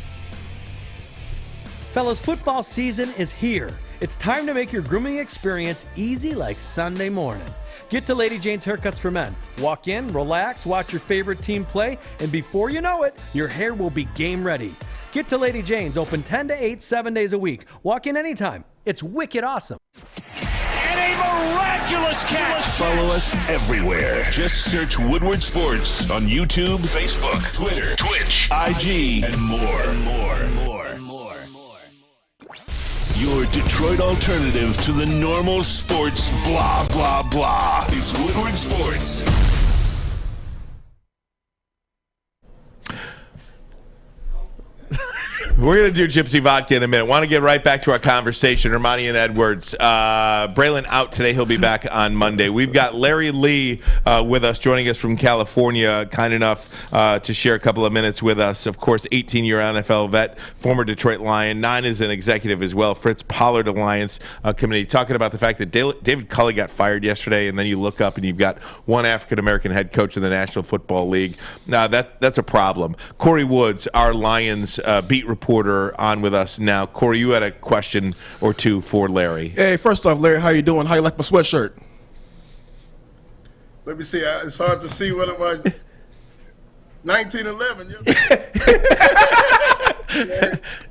Fellas, football season is here. It's time to make your grooming experience easy like Sunday morning. Get to Lady Jane's Haircuts for Men. Walk in, relax, watch your favorite team play, and before you know it, your hair will be game ready. Get to Lady Jane's, open 10 to 8, 7 days a week. Walk in anytime. It's wicked awesome. And a miraculous catch. Follow us everywhere. Just search Woodward Sports on YouTube, Facebook, Twitter, Twitch, IG, and more. Your Detroit alternative to the normal sports blah, blah, blah. It's Woodward Sports. We're going to do Gypsy Vodka in a minute. Want to get right back to our conversation. Armani and Edwards. Braylon out today. He'll be back on Monday. We've got Larry Lee with us, joining us from California, kind enough to share a couple of minutes with us. Of course, 18-year NFL vet, former Detroit Lion, 9 as an executive as well. Fritz Pollard Alliance Committee, talking about the fact that David Culley got fired yesterday, and then you look up and you've got one African-American head coach in the National Football League. Now, that's a problem. Corey Woods, our Lions beat reporter, on with us now. Corey, you had a question or two for Larry. Hey, first off, Larry, how you doing? How you like my sweatshirt? Let me see. It's hard to see what it was. 1911.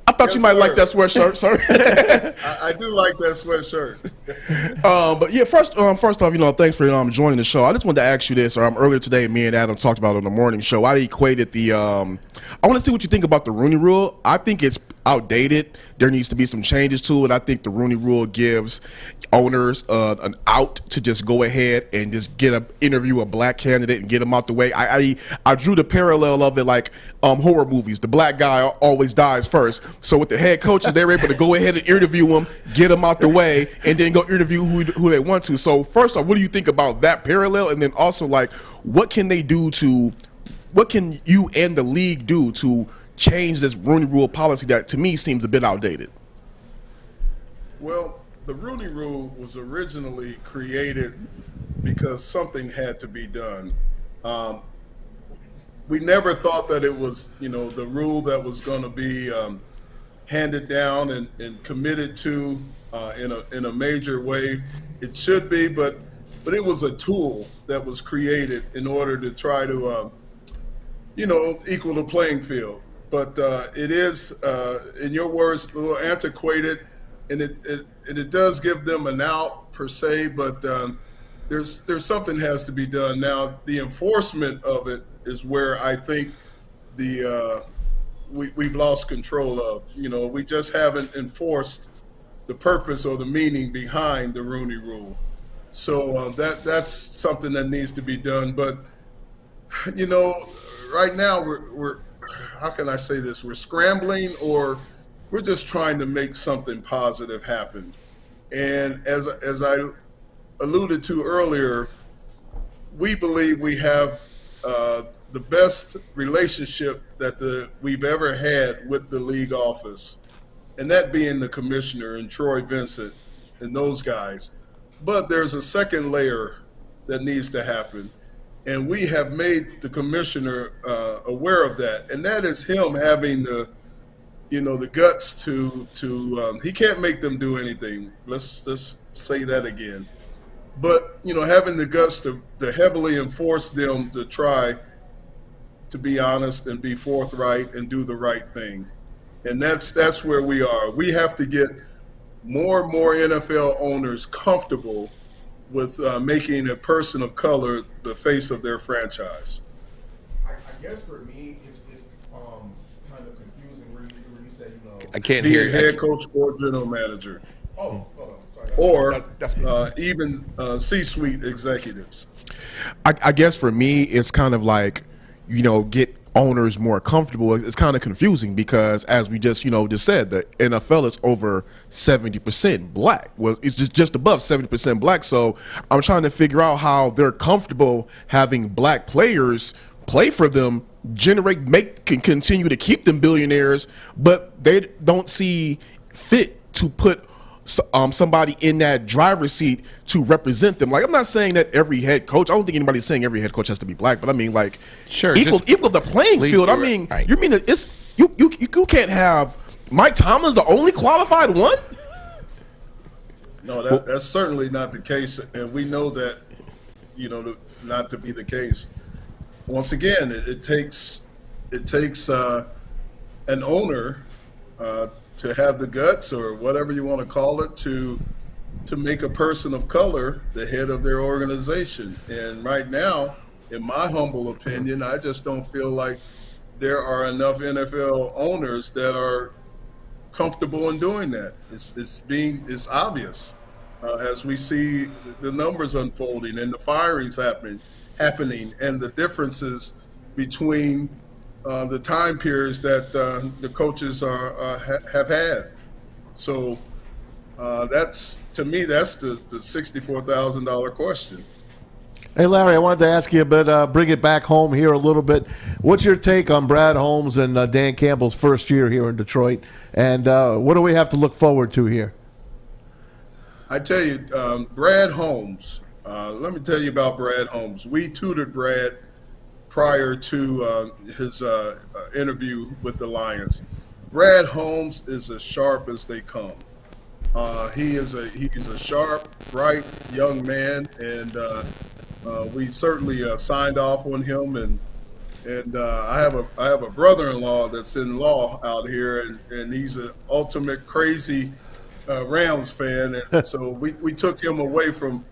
I thought you might like that sweatshirt, sir. I do like that sweatshirt. But yeah, first off, thanks for joining the show. I just wanted to ask you this. Earlier today, me and Adam talked about it on the morning show. I equated the. I want to see what you think about the Rooney Rule. I think it's outdated. There needs to be some changes to it. I think the Rooney Rule gives owners an out to just go ahead and just interview a black candidate and get them out the way. I drew the parallel of it like horror movies. The black guy always dies first. So with the head coaches, they're able to go ahead and interview him, get him out the way, and then go interview who they want to. So first off, what do you think about that parallel? And then also, like, what can they do to what can you and the league do to change this Rooney Rule policy that to me seems a bit outdated? Well, the Rooney Rule was originally created because something had to be done. We never thought that it was, the rule that was going to be handed down and committed to in a major way. It should be, but it was a tool that was created in order to try to, equal the playing field. But it is, in your words, a little antiquated, and it does give them an out per se. But there's something has to be done. Now, the enforcement of it is where I think we've lost control of. We just haven't enforced the purpose or the meaning behind the Rooney Rule. So that's something that needs to be done. But right now we're how can I say this? We're scrambling, or we're just trying to make something positive happen. And as I alluded to earlier, we believe we have the best relationship that we've ever had with the league office, and that being the commissioner and Troy Vincent and those guys. But there's a second layer that needs to happen, and we have made the commissioner aware of that, and that is him having the guts to he can't make them do anything. Let's say that again. But having the guts to heavily enforce them to try to be honest and be forthright and do the right thing, and that's where we are. We have to get more and more NFL owners comfortable with making a person of color the face of their franchise. I guess for me, it's kind of confusing where you say I can't be hear a you. head coach or general manager. Oh, hold on. Sorry. Or that's me. even C-suite executives. I guess for me, it's kind of like, get owners more comfortable. It's kind of confusing because, as we just said, the NFL is over 70% black. Well, it's just above 70% black. So I'm trying to figure out how they're comfortable having black players play for them, can continue to keep them billionaires, but they don't see fit to put somebody in that driver's seat to represent them. Like, I'm not saying that every head coach, I don't think anybody's saying every head coach has to be black, but I mean, like, Sure, equal the playing field. I mean, right. you mean it's you can't have Mike Tomlin's the only qualified one? No, that's certainly not the case, and we know that, not to be the case. Once again, it takes an owner to have the guts, or whatever you want to call it, to make a person of color the head of their organization. And right now, in my humble opinion, I just don't feel like there are enough NFL owners that are comfortable in doing that. It's obvious as we see the numbers unfolding and the firings happening, and the differences between the time periods that the coaches have had. So to me, that's the $64,000 question. Hey, Larry, I wanted to ask you a bit, bring it back home here a little bit. What's your take on Brad Holmes and Dan Campbell's first year here in Detroit? And what do we have to look forward to here? I tell you, Brad Holmes, let me tell you about Brad Holmes. We tutored Brad prior to his interview with the Lions. Brad Holmes is as sharp as they come. He's a sharp, bright young man, and we certainly signed off on him. And I have a brother-in-law that's in law out here, and he's an ultimate crazy Rams fan, and so we took him away from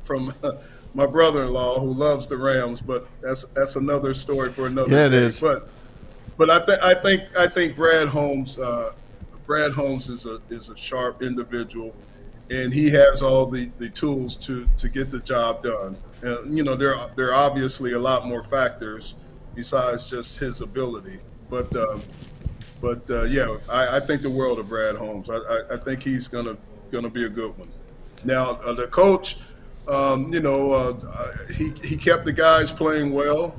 my brother-in-law, who loves the Rams, but that's another story for another day. It is. But I think Brad Holmes is a sharp individual, and he has all the tools to get the job done. There are obviously a lot more factors besides just his ability, but yeah, I think the world of Brad Holmes. I think he's gonna be a good one. Now the coach, he kept the guys playing well,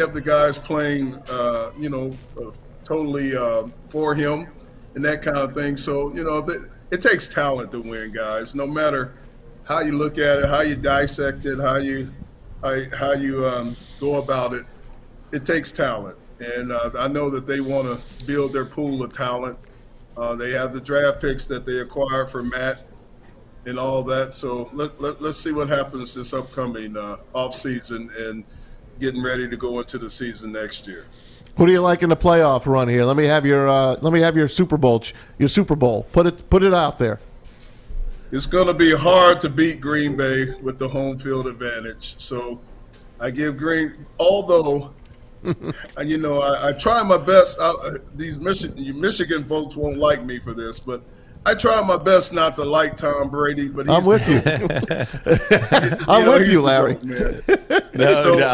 kept the guys playing, totally for him and that kind of thing. So, it takes talent to win, guys. No matter how you look at it, how you dissect it, how you go about it, it takes talent. And I know that they want to build their pool of talent. They have the draft picks that they acquired for Matt and all that. So let's see what happens this upcoming offseason and getting ready to go into the season next year. Who do you like in the playoff run here? Let me have your Super Bowl. Your Super Bowl. Put it out there. It's going to be hard to beat Green Bay with the home field advantage. So I give Green, although, I try my best. These Michigan folks won't like me for this, but I try my best not to like Tom Brady. But I'm with you. I'm with you, Larry.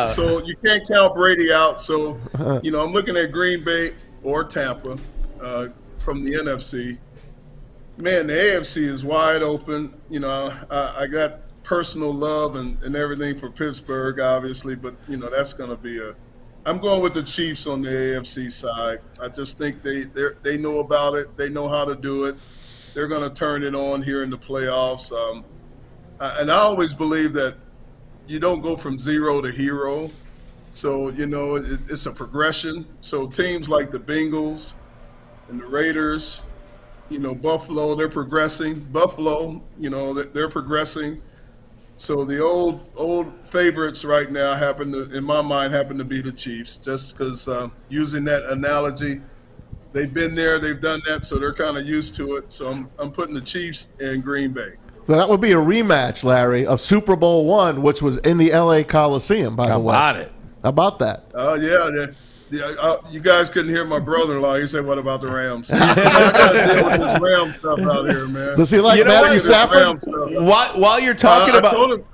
So you can't count Brady out. So, I'm looking at Green Bay or Tampa from the NFC. Man, the AFC is wide open. I got personal love and everything for Pittsburgh, obviously, but, that's going to be I'm going with the Chiefs on the AFC side. I just think they know about it. They know how to do it. They're going to turn it on here in the playoffs. And I always believe that you don't go from zero to hero. So, it's a progression. So teams like the Bengals and the Raiders, Buffalo, they're progressing. Buffalo, they're progressing. So the old favorites right now in my mind, happen to be the Chiefs, just because using that analogy, they've been there, they've done that, so they're kind of used to it. So I'm putting the Chiefs in Green Bay. So that would be a rematch, Larry, of Super Bowl I, which was in the L.A. Coliseum, by the way. How about that? Yeah. You guys couldn't hear my brother-in-law. He said, "What about the Rams?" I got to deal with this Ram stuff out here, man. Does he like Matthew Stafford? While you're talking about,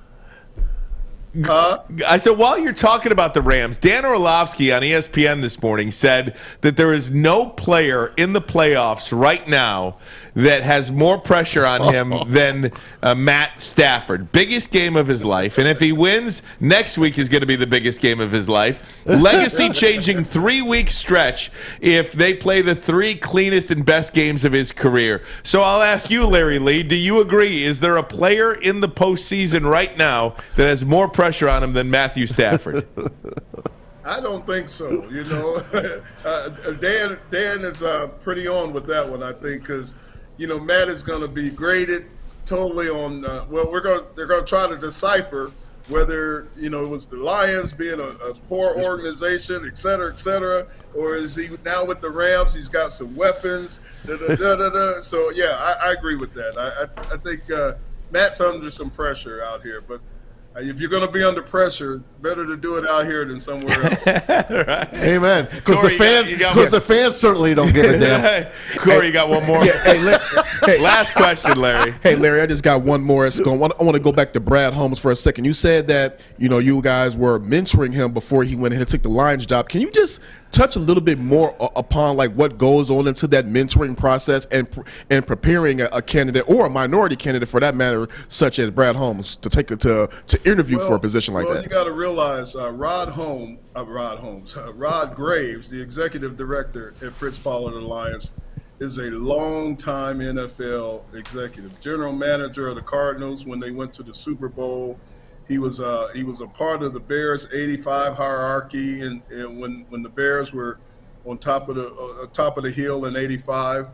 I said, while you're talking about the Rams, Dan Orlovsky on ESPN this morning said that there is no player in the playoffs right now that has more pressure on him than Matt Stafford. Biggest game of his life. And if he wins, next week is going to be the biggest game of his life. Legacy-changing 3-week stretch if they play the 3 cleanest and best games of his career. So I'll ask you, Larry Lee, do you agree? Is there a player in the postseason right now that has more pressure on him than Matthew Stafford? I don't think so. Dan is pretty on with that one, I think, because Matt is going to be graded totally on. They're going to try to decipher whether it was the Lions being a poor organization, et cetera, or is he now with the Rams? He's got some weapons. So yeah, I agree with that. I think Matt's under some pressure out here, but if you're going to be under pressure, better to do it out here than somewhere else. Right. Amen. Because the fans certainly don't give a damn. Corey, you got one more? Last question, Larry. Hey, Larry, I just got one more. I want to go back to Brad Holmes for a second. You said that you guys were mentoring him before he went ahead and took the Lions job. Can you just touch a little bit more upon what goes on into that mentoring process and preparing a candidate or a minority candidate for that matter, such as Brad Holmes, to take it to interview for a position like that? You got to realize Rod Graves, the executive director at Fritz Pollard Alliance, is a long-time NFL executive, general manager of the Cardinals when they went to the Super Bowl. He was a part of the Bears '85 hierarchy, and when the Bears were on top of the hill in '85.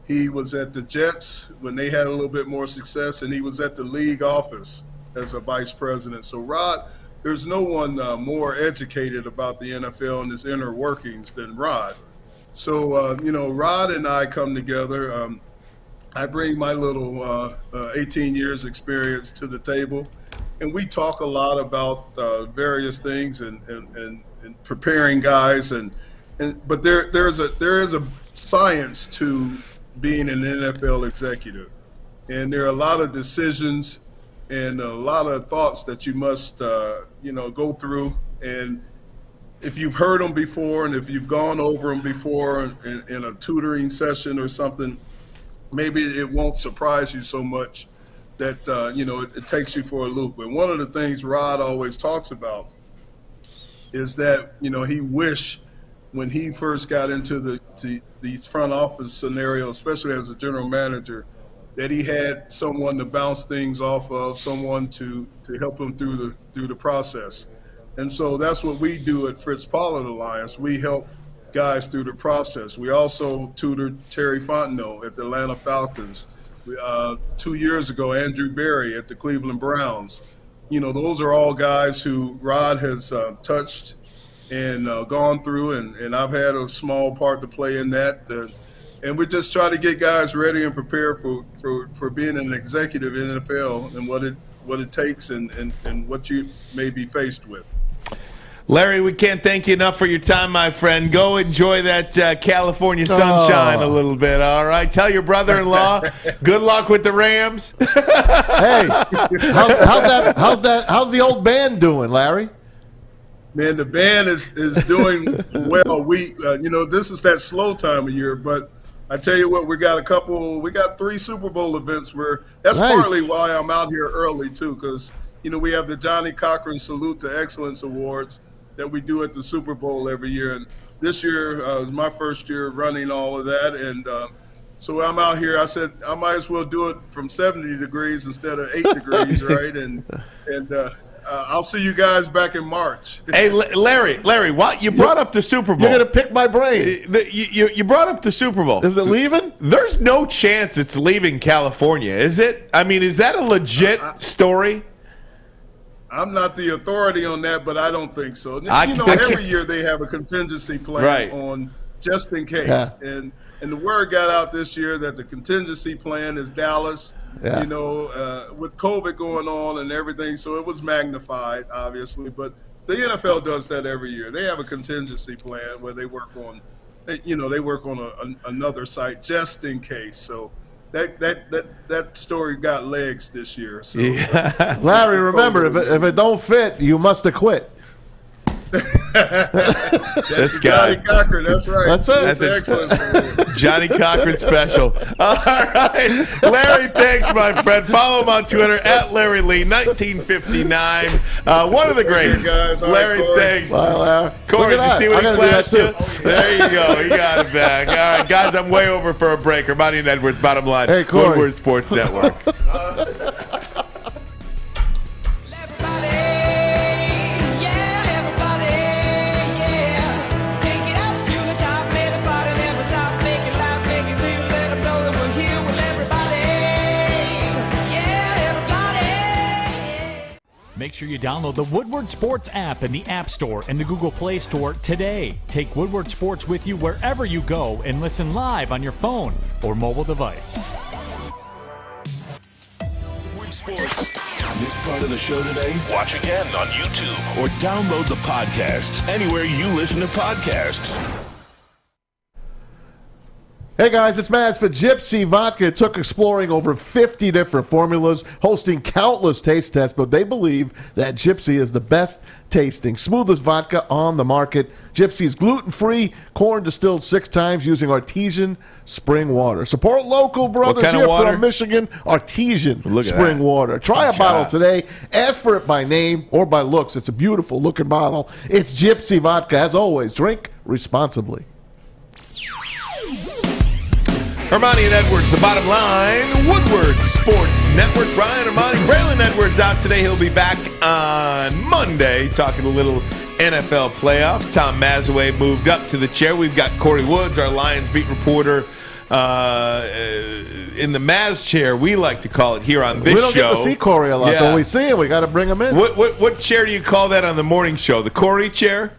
He was at the Jets when they had a little bit more success, and he was at the league office as a vice president. So Rod, there's no one more educated about the NFL and its inner workings than Rod. So Rod and I come together. I bring my little 18 years experience to the table, and we talk a lot about various things and preparing guys but there is a science to being an NFL executive, and there are a lot of decisions and a lot of thoughts that you must go through. And if you've heard them before and if you've gone over them before in a tutoring session or something, maybe it won't surprise you so much that it takes you for a loop. And one of the things Rod always talks about is that, he wished when he first got into these front office scenarios, especially as a general manager, that he had someone to bounce things off of, someone to help him through the process. And so that's what we do at Fritz Pollard Alliance. We help guys through the process. We also tutored Terry Fontenot at the Atlanta Falcons. 2 years ago, Andrew Berry at the Cleveland Browns. Those are all guys who Rod has touched and gone through, and I've had a small part to play in that. And we just try to get guys ready and prepared for being an executive in the NFL and what it takes and what you may be faced with. Larry, we can't thank you enough for your time, my friend. Go enjoy that California sunshine a little bit, all right? Tell your brother-in-law, good luck with the Rams. Hey, how's the old band doing, Larry? Man, the band is doing well. We, this is that slow time of year, but I tell you what, we got 3 Super Bowl events that's nice. Partly why I'm out here early too, because, we have the Johnny Cochran Salute to Excellence Awards that we do at the Super Bowl every year. And this year was my first year running all of that. And so I'm out here, I said, I might as well do it from 70 degrees instead of 8 degrees, right? And I'll see you guys back in March. Hey, Larry, what? You brought up the Super Bowl. You're going to pick my brain. You brought up the Super Bowl. Is it leaving? There's no chance it's leaving California, is it? I mean, is that a legit story? I'm not the authority on that, but I don't think so. Every year they have a contingency plan on just in case. Yeah. And the word got out this year that the contingency plan is Dallas, with COVID going on and everything. So it was magnified, obviously. But the NFL does that every year. They have a contingency plan where they work on, another site just in case. So that story got legs this year. So. Yeah. Larry, remember, if it don't fit, you must have quit. That's Johnny Cochran. That's right. That's it. That's excellent. Johnny Cochran special. All right, Larry. Thanks, my friend. Follow him on Twitter at Larry Lee 1959. One of the greats. Guys. Larry, Corey. Thanks. Bye, Larry. Corey, did you see what he flashed you? There you go. You got it back. All right, guys. I'm way over for a break. Armani and Edwards, Bottom Line. Hey, Corey. Woodward Sports Network. Make sure you download the Woodward Sports app in the App Store and the Google Play Store today. Take Woodward Sports with you wherever you go and listen live on your phone or mobile device. Woodward Sports. Missed part of the show today? Watch again on YouTube or download the podcast anywhere you listen to podcasts. Hey guys, it's Mads for Gypsy Vodka. It took exploring over 50 different formulas, hosting countless taste tests, but they believe that Gypsy is the best tasting, smoothest vodka on the market. Gypsy is gluten-free, corn distilled 6 times using artesian spring water. Support local brothers here from Michigan, artesian spring water. Try a bottle today. Ask for it by name or by looks. It's a beautiful looking bottle. It's Gypsy Vodka. As always, drink responsibly. Armani and Edwards, the Bottom Line, Woodward Sports Network. Brian Armani, Braylon Edwards out today. He'll be back on Monday talking a little NFL playoffs. Tom Mazaway moved up to the chair. We've got Corey Woods, our Lions beat reporter, in the Maz chair, we like to call it here on this show. We don't get to see Corey a lot, so when we see him, we got to bring him in. What chair do you call that on the morning show? The Corey chair?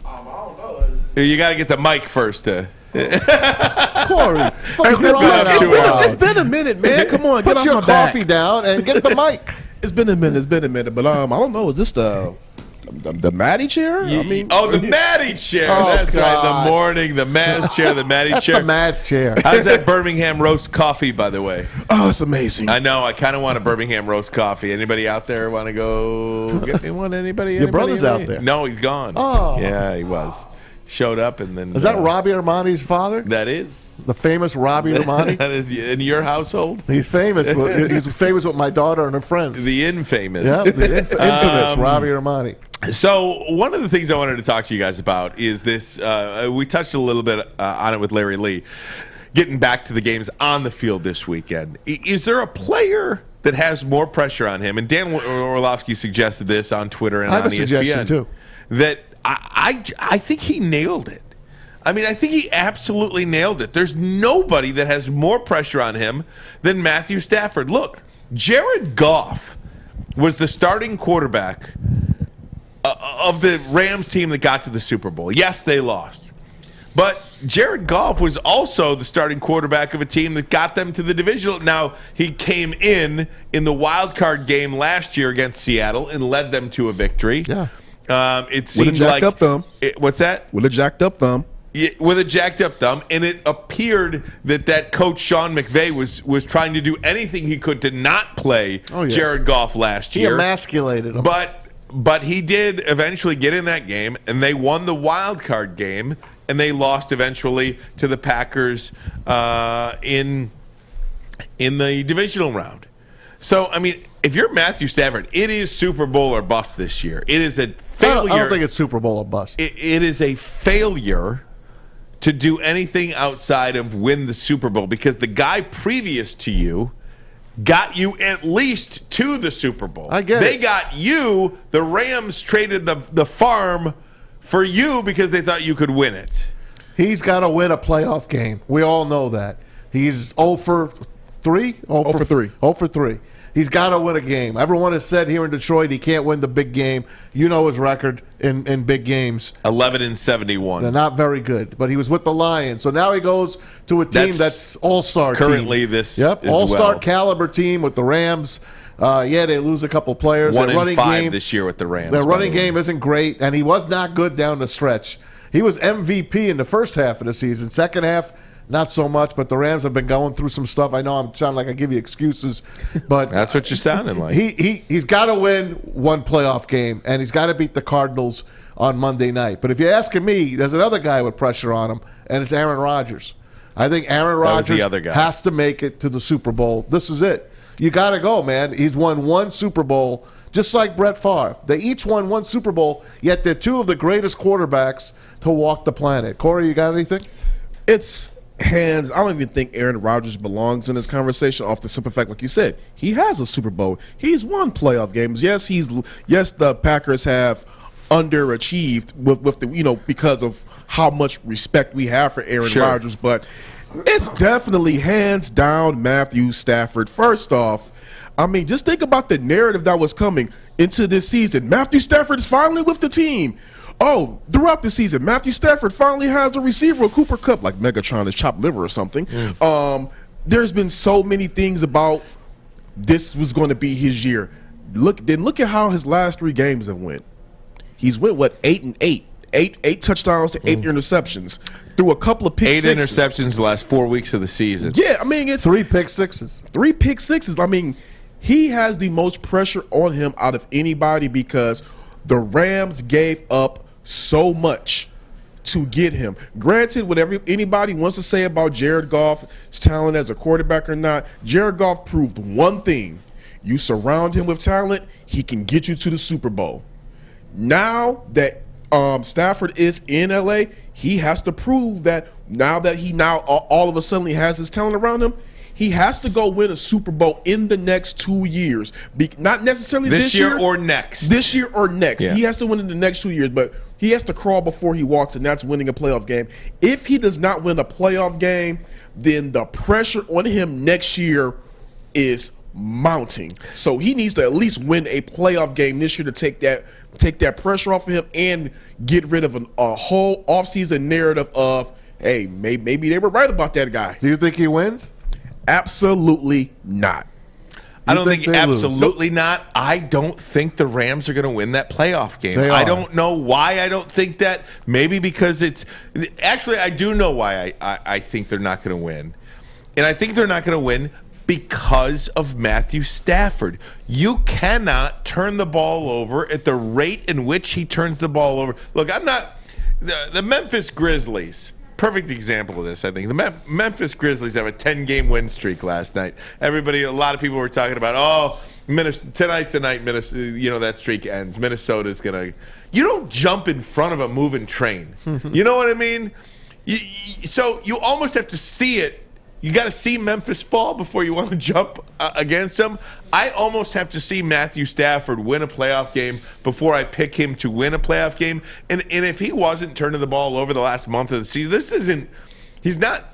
I don't know. You got to get the mic first. Corey, it's been a minute, man. Come on, put your coffee down and get the mic. It's been a minute, but I don't know. Is this the Matty chair? The Matty chair. Oh, That's God. right. The morning, the Maz chair, the Matty chair. That's the Maz chair. How's that Birmingham roast coffee, by the way? Oh, it's amazing. I know. I kind of want a Birmingham roast coffee. Anybody out there want to go get me one? Anybody? Your brother's out there. No, he's gone. Oh. Yeah, he was. Showed up and then... Is that Robbie Armani's father? That is. The famous Robbie Armani? That is in your household? He's famous. He's famous with my daughter and her friends. The infamous. Yeah, the infamous Robbie Armani. So one of the things I wanted to talk to you guys about is this. We touched a little bit on it with Larry Lee, getting back to the games on the field this weekend. Is there a player that has more pressure on him? And Dan Orlovsky suggested this on Twitter and I have on a ESPN. suggestion too. That I think he nailed it. I mean, I think he absolutely nailed it. There's nobody that has more pressure on him than Matthew Stafford. Look, Jared Goff was the starting quarterback of the Rams team that got to the Super Bowl. Yes, they lost. But Jared Goff was also the starting quarterback of a team that got them to the divisional. Now, he came in the wild card game last year against Seattle and led them to a victory. Yeah. It seemed like up thumb. What's that? With a jacked up thumb. Yeah, with a jacked up thumb, and it appeared that coach Sean McVay was trying to do anything he could to not play Jared Goff last He year. emasculated him. But he did eventually get in that game, and they won the wild card game, and they lost eventually to the Packers in the divisional round. So, I mean, if you're Matthew Stafford, it is Super Bowl or bust this year. It is a failure. I don't think it's Super Bowl or bust. It is a failure to do anything outside of win the Super Bowl, because the guy previous to you got you at least to the Super Bowl. I get They it. got you. The Rams traded the farm for you because they thought you could win it. He's got to win a playoff game. We all know that. He's 0 for 3? 0 for 3. 0 for 3. He's got to win a game. Everyone has said here in Detroit he can't win the big game. You know his record in big games. 11-71. They're not very good. But he was with the Lions. So now he goes to a team that's all-star team. Currently this Yep, as all-star well. caliber team with the Rams. They lose a couple players. 1-5 this year with the Rams. Their by running the way. game isn't great, and he was not good down the stretch. He was MVP in the first half of the season. Second half, not so much, but the Rams have been going through some stuff. I know I'm sounding like I give you excuses, but That's what you're sounding like. he's got to win one playoff game, and he's got to beat the Cardinals on Monday night. But if you're asking me, there's another guy with pressure on him, and it's Aaron Rodgers. I think Aaron That was the Rodgers other guy. has to make it to the Super Bowl. This is it. You got to go, man. He's won one Super Bowl, just like Brett Favre. They each won one Super Bowl, yet they're two of the greatest quarterbacks to walk the planet. Corey, you got anything? It's hands. I don't even think Aaron Rodgers belongs in this conversation off the simple fact, like you said, he has a Super Bowl. He's won playoff games. Yes, the Packers have underachieved with the because of how much respect we have for Aaron Rodgers, but it's definitely hands down Matthew Stafford. First off, I mean, just think about the narrative that was coming into this season. Matthew Stafford is finally with the team. Oh, throughout the season, Matthew Stafford finally has a receiver, a Cooper Kupp, like Megatron is chopped liver or something. There's been so many things about this was going to be his year. Look at how his last 3 games have went. He's went 8-8. 8 touchdowns to 8 interceptions through a couple of pick 8 sixes. interceptions the last 4 weeks of the season. Yeah, I mean, it's 3 pick sixes. 3 pick sixes. I mean, he has the most pressure on him out of anybody because the Rams gave up so much to get him. Granted, whatever anybody wants to say about Jared Goff's talent as a quarterback or not, Jared Goff proved one thing. You surround him with talent, he can get you to the Super Bowl. Now that Stafford is in LA, he has to prove that now that he all of a sudden has his talent around him, he has to go win a Super Bowl in the next 2 years. Not necessarily this year or next. This year or next. Yeah. He has to win in the next 2 years, but he has to crawl before he walks, and that's winning a playoff game. If he does not win a playoff game, then the pressure on him next year is mounting. So he needs to at least win a playoff game this year to take that pressure off of him and get rid of a whole offseason narrative of, hey, maybe they were right about that guy. Do you think he wins? Absolutely not. I don't think they lose? absolutely not. I don't think the Rams are going to win that playoff game. They I are. don't know why I don't think that. Maybe because it's – actually, I do know why I think they're not going to win. And I think they're not going to win because of Matthew Stafford. You cannot turn the ball over at the rate in which he turns the ball over. Look, I'm not – the Memphis Grizzlies – perfect example of this, I think. The Memphis Grizzlies have a 10-game win streak last night. A lot of people were talking about, tonight's the night. That streak ends. Minnesota's gonna. You don't jump in front of a moving train. You know what I mean? So you almost have to see it. You got to see Memphis fall before you want to jump against them. I almost have to see Matthew Stafford win a playoff game before I pick him to win a playoff game. And if he wasn't turning the ball over the last month of the season, he's not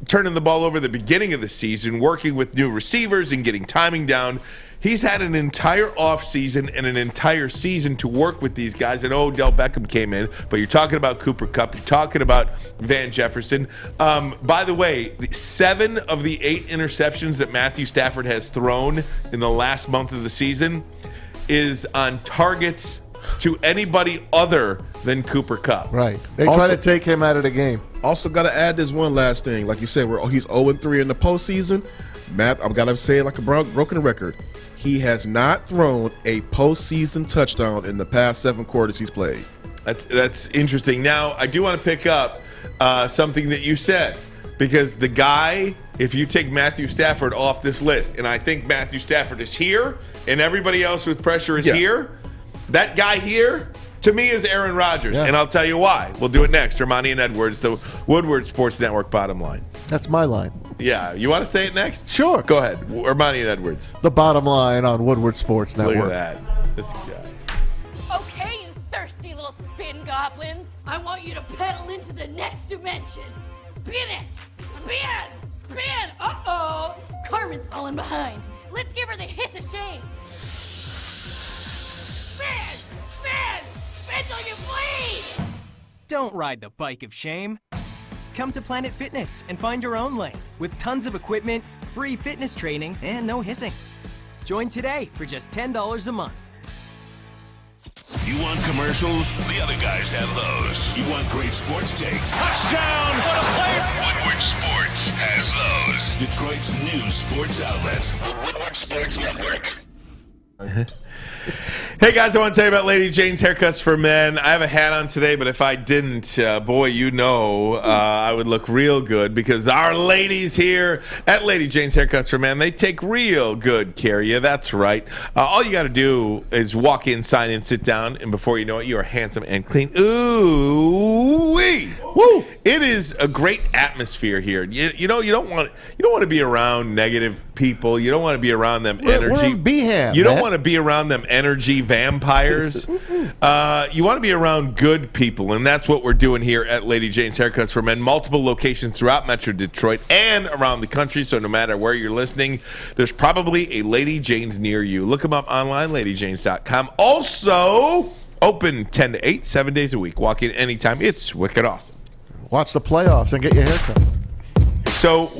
turning the ball over the beginning of the season, working with new receivers and getting timing down. He's had an entire offseason and an entire season to work with these guys. And Odell Beckham came in, but you're talking about Cooper Kupp. You're talking about Van Jefferson. By the way, 7 of the 8 interceptions that Matthew Stafford has thrown in the last month of the season is on targets to anybody other than Cooper Kupp. Right. They try to take him out of the game. Also, got to add this one last thing. Like you said, he's 0-3 in the postseason. Matt, I've got to say it like a broken record. He has not thrown a postseason touchdown in the past 7 quarters he's played. That's interesting. Now, I do want to pick up something that you said, because the guy, if you take Matthew Stafford off this list, and I think Matthew Stafford is here, and everybody else with pressure is here, that guy here, to me, is Aaron Rodgers, and I'll tell you why. We'll do it next. Armani and Edwards, the Woodward Sports Network bottom line. That's my line. Yeah, you want to say it next? Sure. Go ahead. Armani and Edwards. The bottom line on Woodward Sports Network. Look at that. This guy. Okay, you thirsty little spin goblins. I want you to pedal into the next dimension. Spin it! Spin! Spin! Uh-oh! Carmen's falling behind. Let's give her the hiss of shame. Spin! Spin! Spin till you bleed! Don't ride the bike of shame. Come to Planet Fitness and find your own lane with tons of equipment, free fitness training, and no hissing. Join today for just $10 a month. You want commercials? The other guys have those. You want great sports takes? Touchdown! What a play! Woodward Sports has those. Detroit's new sports outlet, the Woodward Sports Network. Hey guys, I want to tell you about Lady Jane's Haircuts for Men. I have a hat on today, but if I didn't, boy, I would look real good, because our ladies here at Lady Jane's Haircuts for Men, they take real good care of you. That's right. All you got to do is walk in, sign in, sit down, and before you know it, you are handsome and clean. Ooh-wee! Woo! It is a great atmosphere here. You don't want to be around negative people. You don't want to be around them energy. We're in Beeham, you don't want to be around them energy vampires. You want to be around good people, and that's what we're doing here at Lady Jane's Haircuts for Men. Multiple locations throughout Metro Detroit and around the country, so no matter where you're listening, there's probably a Lady Jane's near you. Look them up online, ladyjanes.com. Also, open 10 to 8, 7 days a week. Walk in anytime. It's wicked awesome. Watch the playoffs and get your haircut. So,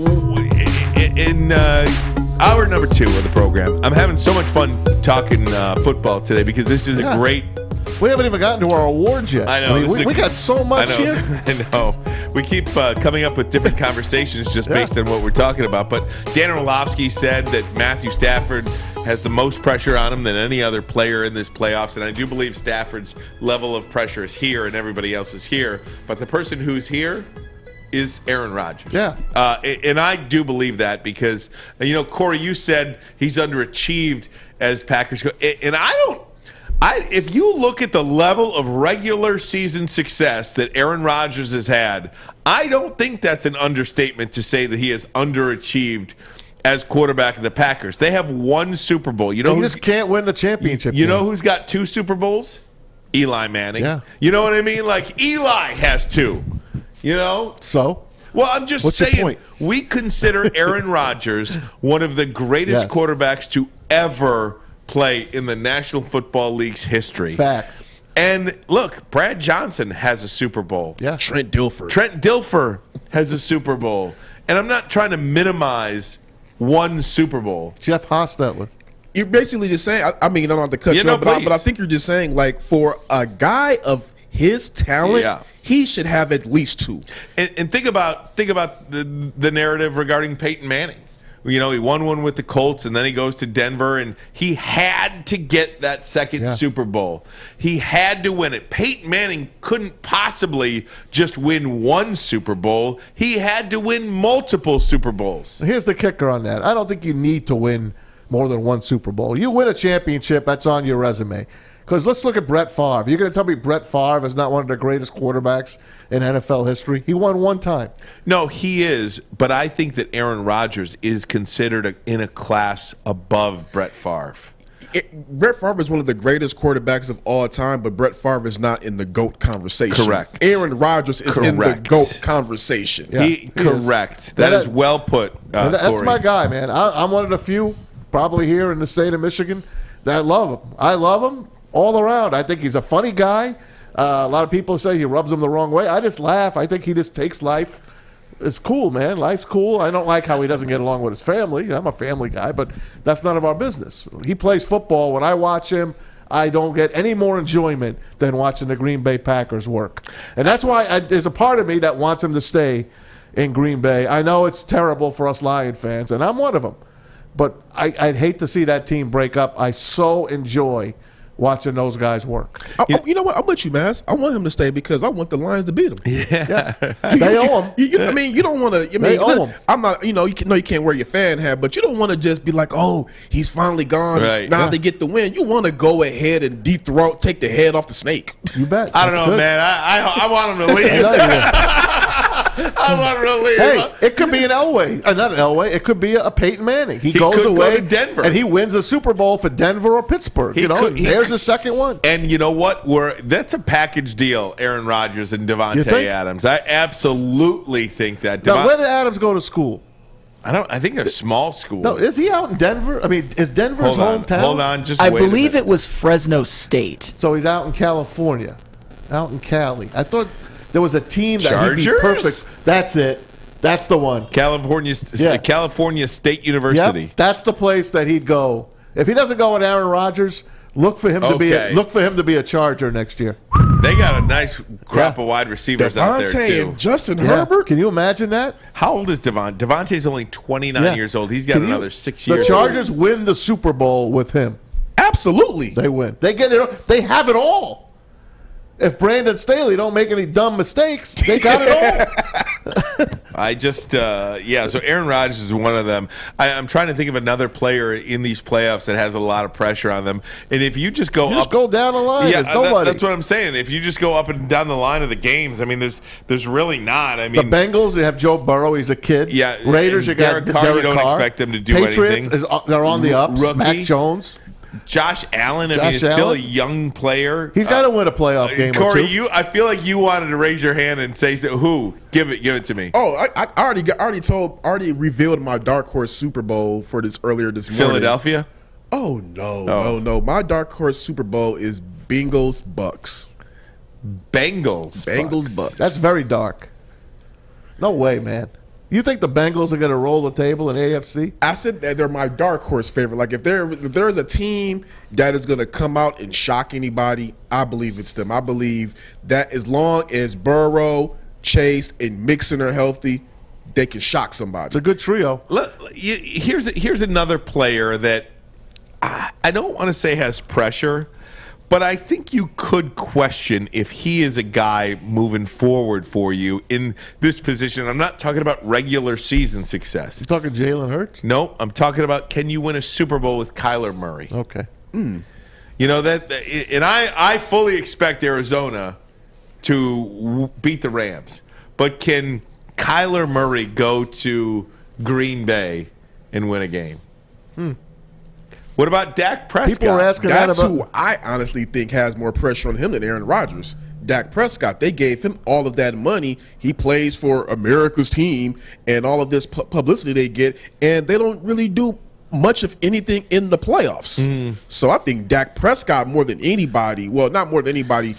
in hour number 2 of the program, I'm having so much fun talking football today, because this is a great... We haven't even gotten to our awards yet. I know. We got so much here. I know. We keep coming up with different conversations just based on what we're talking about. But Dan Orlovsky said that Matthew Stafford has the most pressure on him than any other player in this playoffs. And I do believe Stafford's level of pressure is here and everybody else is here. But the person who's here is Aaron Rodgers. Yeah. And I do believe that, because, Corey, you said he's underachieved as Packers go. And if you look at the level of regular season success that Aaron Rodgers has had, I don't think that's an understatement to say that he has underachieved as quarterback of the Packers. They have 1 Super Bowl. He just can't win the championship. You know who's got 2 Super Bowls? Eli Manning. Yeah. You know what I mean? Like, Eli has 2. So? Well, I'm just What's your saying, point? we consider Aaron Rodgers one of the greatest quarterbacks to ever play in the National Football League's history. Facts. And look, Brad Johnson has a Super Bowl. Yeah. Trent Dilfer has a Super Bowl. And I'm not trying to minimize 1 Super Bowl. Jeff Hostetler. You're basically just saying, I don't have to cut you off, but I think you're just saying, like, for a guy of his talent, he should have at least 2. And think about the narrative regarding Peyton Manning. He won one with the Colts, and then he goes to Denver, and he had to get that second Super Bowl. He had to win it. Peyton Manning couldn't possibly just win 1 Super Bowl. He had to win multiple Super Bowls. Here's the kicker on that. I don't think you need to win more than one Super Bowl. You win a championship, that's on your resume. Because let's look at Brett Favre. You're going to tell me Brett Favre is not one of the greatest quarterbacks in NFL history? He won one time. No, he is, but I think that Aaron Rodgers is considered in a class above Brett Favre. Brett Favre is one of the greatest quarterbacks of all time, but Brett Favre is not in the GOAT conversation. Correct. Aaron Rodgers is in the GOAT conversation. Yeah, correct. That is well put. That's Corey. my guy, man. I'm one of the few, probably here in the state of Michigan, that love him. I love him all around. I think he's a funny guy. A lot of people say he rubs them the wrong way. I just laugh. I think he just takes life. It's cool, man. Life's cool. I don't like how he doesn't get along with his family. I'm a family guy, but that's none of our business. He plays football. When I watch him, I don't get any more enjoyment than watching the Green Bay Packers work. And that's why there's a part of me that wants him to stay in Green Bay. I know it's terrible for us Lion fans, and I'm one of them. But I'd hate to see that team break up. I so enjoy watching those guys work. You know what? I'm with you, man. I want him to stay because I want the Lions to beat him. Yeah. They owe him. I mean, you don't want to. They owe him. I'm not. You can't wear your fan hat, but you don't want to just be like, oh, he's finally gone. Right. Now they get the win. You want to go ahead and take the head off the snake. You bet. I don't know, man. I want him to leave. I want him to leave. Hey, it could be an Elway. Not an Elway. It could be a Peyton Manning. He goes could away go to Denver. and he wins a Super Bowl for Denver or Pittsburgh. There's the second one. And you know what? That's a package deal, Aaron Rodgers and Devontae Adams. I absolutely think that. Now, where did Adams go to school? I think a small school. No, is he out in Denver? I mean, is Denver his hometown? Hold on, just I wait a believe minute. it was Fresno State. So he's out in California, out in Cali. I thought there was a team that he'd be Chargers? perfect. That's it. That's the one. California State University. Yep, that's the place that he'd go. If he doesn't go with Aaron Rodgers, look for him to be a Charger next year. They got a nice crop of wide receivers out there Devontae too. and Justin Herbert. Can you imagine that? How old is Devon? Devontae's only 29 years old. He's got another 6 years. The Chargers win the Super Bowl with him. Absolutely, they win. They get it. They have it all. If Brandon Staley don't make any dumb mistakes, they got it all. I just, so Aaron Rodgers is one of them. I'm trying to think of another player in these playoffs that has a lot of pressure on them. And if you just go go down the line, there's nobody. That's what I'm saying. If you just go up and down the line of the games, I mean, there's really not. I mean, the Bengals, you have Joe Burrow. He's a kid. Yeah. Raiders, you got Derek Carr. Derek You don't Carr. expect them to do Patriots, anything. they're on the ups. Rookie. Mac Jones. Josh Allen, I mean, is still a young player. He's got to win a playoff game Corey, or two. I feel like you wanted to raise your hand and say, who? Give it to me. Oh, I already revealed my dark horse Super Bowl for this morning. Philadelphia? Oh no. My dark horse Super Bowl is Bengals Bucks. Bengals Bucks. That's very dark. No way, man. You think the Bengals are going to roll the table in AFC? I said that they're my dark horse favorite. Like if there's a team that is going to come out and shock anybody, I believe it's them. I believe that as long as Burrow, Chase, and Mixon are healthy, they can shock somebody. It's a good trio. Here's another player that I don't want to say has pressure, but I think you could question if he is a guy moving forward for you in this position. I'm not talking about regular season success. You talking Jalen Hurts? No, I'm talking about can you win a Super Bowl with Kyler Murray? Okay. You know and I fully expect Arizona to beat the Rams, but can Kyler Murray go to Green Bay and win a game? What about Dak Prescott? People are asking That's that about who I honestly think has more pressure on him than Aaron Rodgers. Dak Prescott, they gave him all of that money. He plays for America's team and all of this publicity they get, and they don't really do much of anything in the playoffs. So I think Dak Prescott more than anybody, well, not more than anybody,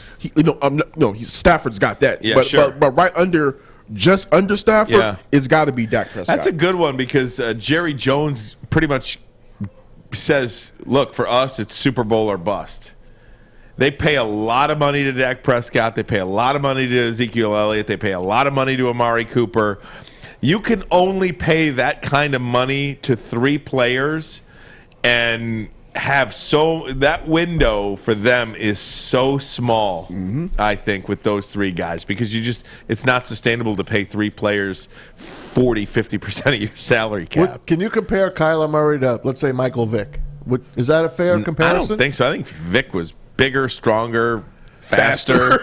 Stafford's got that. Yeah, but, sure. but right under Stafford, it's got to be Dak Prescott. That's a good one because Jerry Jones pretty much says, look, for us, it's Super Bowl or bust. They pay a lot of money to Dak Prescott. They pay a lot of money to Ezekiel Elliott. They pay a lot of money to Amari Cooper. You can only pay that kind of money to 3 players, and have that window for them is so small, I think, with those three guys, because it's not sustainable to pay three players 40-50% of your salary cap. Can you compare Kyler Murray to, let's say, Michael Vick? Is that a fair comparison? I don't think so. I think Vick was bigger, stronger, faster.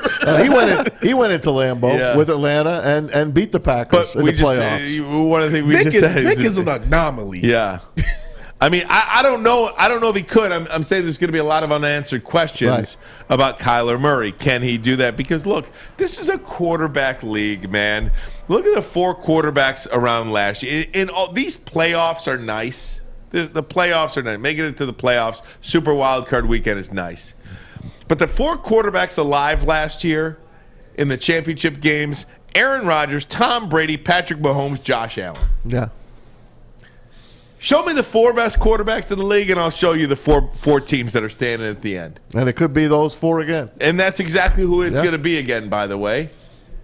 He went into Lambeau with Atlanta and beat the Packers in the playoffs. One of the things we just said Vick is an anomaly. Yeah. I mean, I don't know. I don't know if he could. I'm saying there's going to be a lot of unanswered questions about Kyler Murray. Can he do that? Because, look, this is a quarterback league, man. Look at the 4 quarterbacks around last year. These playoffs are nice. The playoffs are nice. Making it to the playoffs, Super Wild Card Weekend is nice. But the 4 quarterbacks alive last year in the championship games, Aaron Rodgers, Tom Brady, Patrick Mahomes, Josh Allen. Yeah. Show me the 4 best quarterbacks in the league, and I'll show you the four teams that are standing at the end. And it could be those 4 again. And that's exactly who it's going to be again, by the way.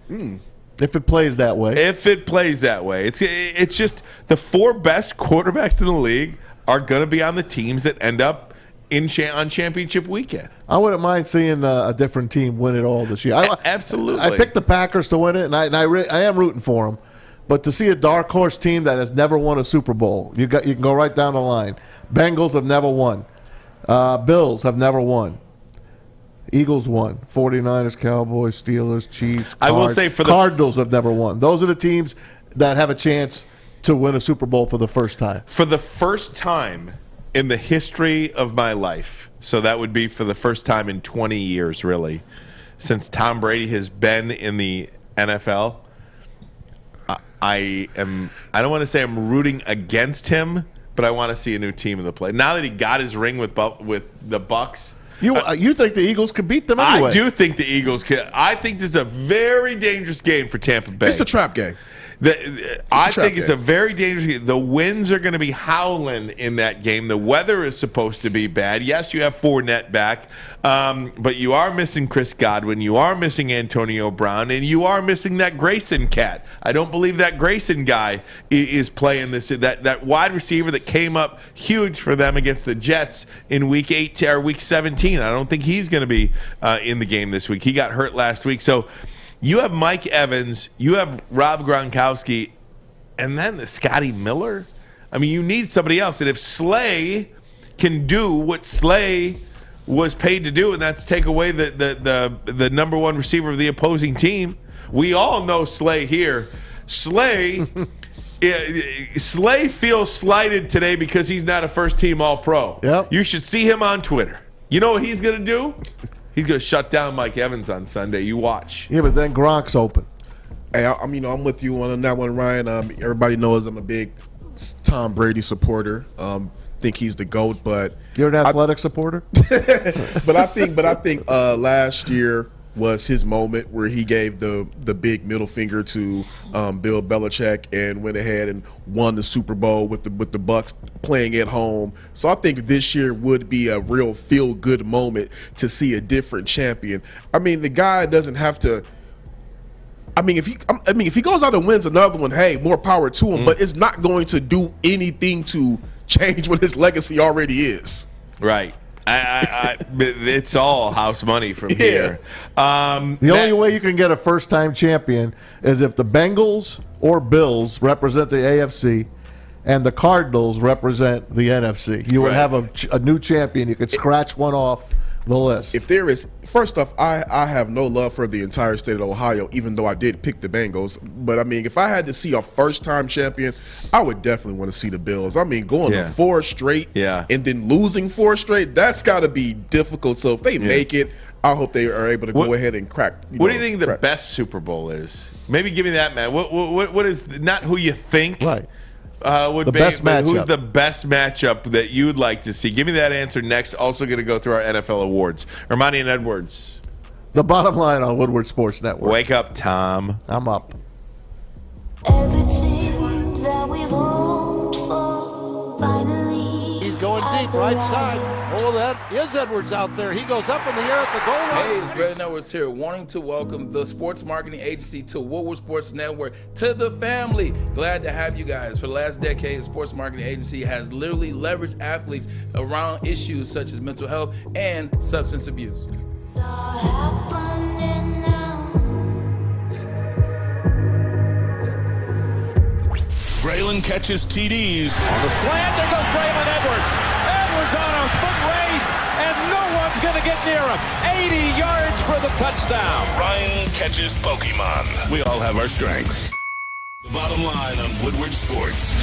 If it plays that way. If it plays that way. It's just the 4 best quarterbacks in the league are going to be on the teams that end up on championship weekend. I wouldn't mind seeing a different team win it all this year. Absolutely. I picked the Packers to win it, and I am rooting for them. But to see a dark horse team that has never won a Super Bowl, you can go right down the line. Bengals have never won. Bills have never won. Eagles won. 49ers, Cowboys, Steelers, Chiefs. I will say Cardinals have never won. Those are the teams that have a chance to win a Super Bowl for the first time. For the first time in the history of my life, so that would be for the first time in 20 years, really, since Tom Brady has been in the NFL, I don't want to say I'm rooting against him, but I want to see a new team in the play. Now that he got his ring with the Bucks. You think the Eagles could beat them anyway? I do think the Eagles could. I think this is a very dangerous game for Tampa Bay. It's a trap game. I think it's a very dangerous game. The winds are going to be howling in that game. The weather is supposed to be bad. Yes, you have Fournette back, but you are missing Chris Godwin. You are missing Antonio Brown, and you are missing that Grayson cat. I don't believe that Grayson guy is playing this. That wide receiver that came up huge for them against the Jets in Week 17. I don't think he's going to be in the game this week. He got hurt last week, so. You have Mike Evans, you have Rob Gronkowski, and then Scotty Miller. I mean, you need somebody else. And if Slay can do what Slay was paid to do, and that's take away the number one receiver of the opposing team, we all know Slay here. Slay feels slighted today because he's not a first-team All-Pro. Yep. You should see him on Twitter. You know what he's going to do? He's going to shut down Mike Evans on Sunday. You watch. Yeah, but then Gronk's open. Hey, I'm with you on that one, Ryan. Everybody knows I'm a big Tom Brady supporter. Think he's the GOAT, but you're an athletic supporter. But I think last year was his moment where he gave the big middle finger to Bill Belichick and went ahead and won the Super Bowl with the Bucs playing at home. So I think this year would be a real feel-good moment to see a different champion. I mean, the guy doesn't have to. If he goes out and wins another one, hey, more power to him. But it's not going to do anything to change what his legacy already is. Right. It's all house money from here. The only way you can get a first-time champion is if the Bengals or Bills represent the AFC and the Cardinals represent the NFC. You would have a new champion. You could scratch one off the list. If there is, first off, I have no love for the entire state of Ohio, even though I did pick the Bengals. But, if I had to see a first-time champion, I would definitely want to see the Bills. Going to 4 straight and then losing 4 straight, that's got to be difficult. So if they make it, I hope they are able to go ahead and crack. What do you think the best Super Bowl is? Maybe give me that, man. What is not who you think? Right. Would the be, best matchup. Who's the best matchup that you'd like to see? Give me that answer next. Also going to go through our NFL awards. Armani and Edwards. The bottom line on Woodward Sports Network. Wake up, Tom. I'm up. Everything that we've hoped for finally. He's going deep. Right side. Oh, that is Edwards out there. He goes up in the air at the goal line. Hey, it's Braylon Edwards here, wanting to welcome the sports marketing agency to Woodward Sports Network, to the family. Glad to have you guys. For the last decade, the sports marketing agency has literally leveraged athletes around issues such as mental health and substance abuse. Braylon catches TDs. On the slant, there goes Braylon Edwards. Edwards on a foot race, and no one's going to get near him. 80 yards for the touchdown. Ryan catches Pokemon. We all have our strengths. The bottom line on Woodward Sports.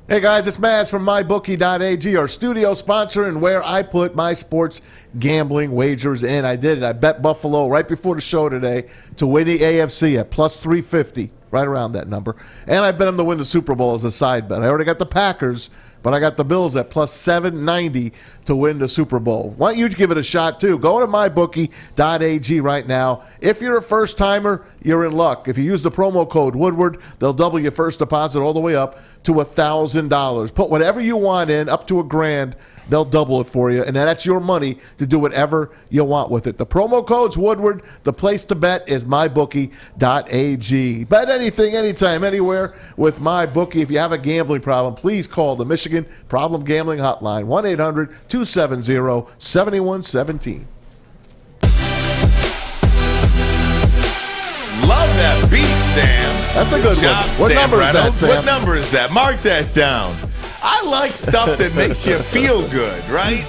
Hey guys, it's Maz from MyBookie.ag, our studio sponsor, and where I put my sports gambling wagers in. I did it. I bet Buffalo right before the show today to win the AFC at plus 350, right around that number. And I bet them to win the Super Bowl as a side bet. I already got the Packers, but I got the Bills at plus 790 to win the Super Bowl. Why don't you give it a shot, too? Go to MyBookie.ag right now. If you're a first-timer, you're in luck. If you use the promo code Woodward, they'll double your first deposit all the way up to $1,000. Put whatever you want in, up to $1,000. They'll double it for you, and that's your money to do whatever you want with it. The promo code's Woodward. The place to bet is MyBookie.ag. Bet anything, anytime, anywhere with MyBookie. If you have a gambling problem, please call the Michigan Problem Gambling Hotline, 1-800-270-7117. Love that beat, Sam. That's a good job, one. What Sam number is that, Reynolds. Sam? What number is that? Mark that down. I like stuff that makes you feel good, right?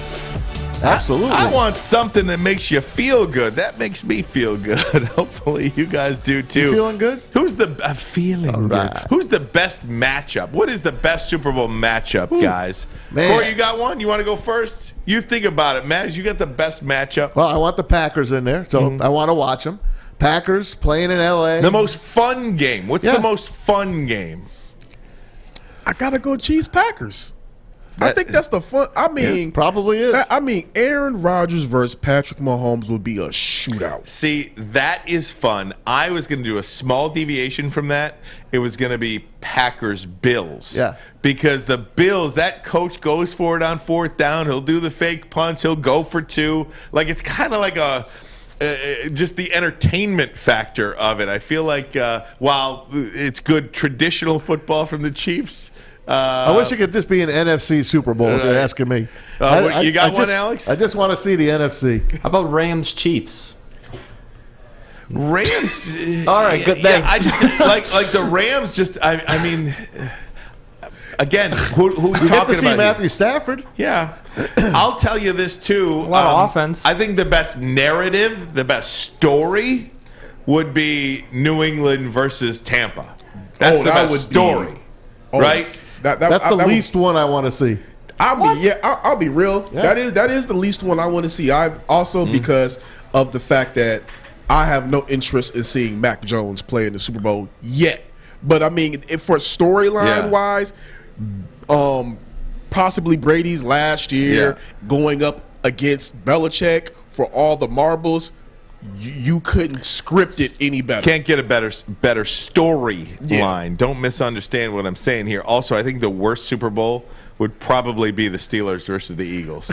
Absolutely. I want something that makes you feel good. That makes me feel good. Hopefully you guys do too. You feeling good? Who's the feeling right. good? Who's the best matchup? What is the best Super Bowl matchup, guys? Man. Corey, you got one? You want to go first? You think about it, Matt. You got the best matchup. Well, I want the Packers in there, so I want to watch them. Packers playing in L.A. The most fun game. What's the most fun game? I gotta go Chiefs Packers. I think that's the fun. I mean, probably is. Aaron Rodgers versus Patrick Mahomes would be a shootout. See, that is fun. I was going to do a small deviation from that. It was going to be Packers-Bills. Yeah. Because the Bills, that coach goes for it on fourth down. He'll do the fake punts. He'll go for two. Like, it's kind of like just the entertainment factor of it. I feel like while it's good traditional football from the Chiefs, I wish it could just be an NFC Super Bowl, if you're asking me. You got one, Alex? I just want to see the NFC. How about Rams-Chiefs? Rams. All right, good. Thanks. I just like the Rams. Just I mean, again, who we You get talking to see about? Matthew Stafford. Yeah, I'll tell you this too. A lot of offense. I think the best narrative, the best story, would be New England versus Tampa. That's the best story, right? That's the least one I want to see. I'll be real. Yeah. That is the least one I want to see. I also because of the fact that I have no interest in seeing Mac Jones play in the Super Bowl yet. But I mean, if for storyline wise, possibly Brady's last year going up against Belichick for all the marbles. You couldn't script it any better. Can't get a better storyline. Don't misunderstand what I'm saying here. Also, I think the worst Super Bowl would probably be the Steelers versus the Eagles.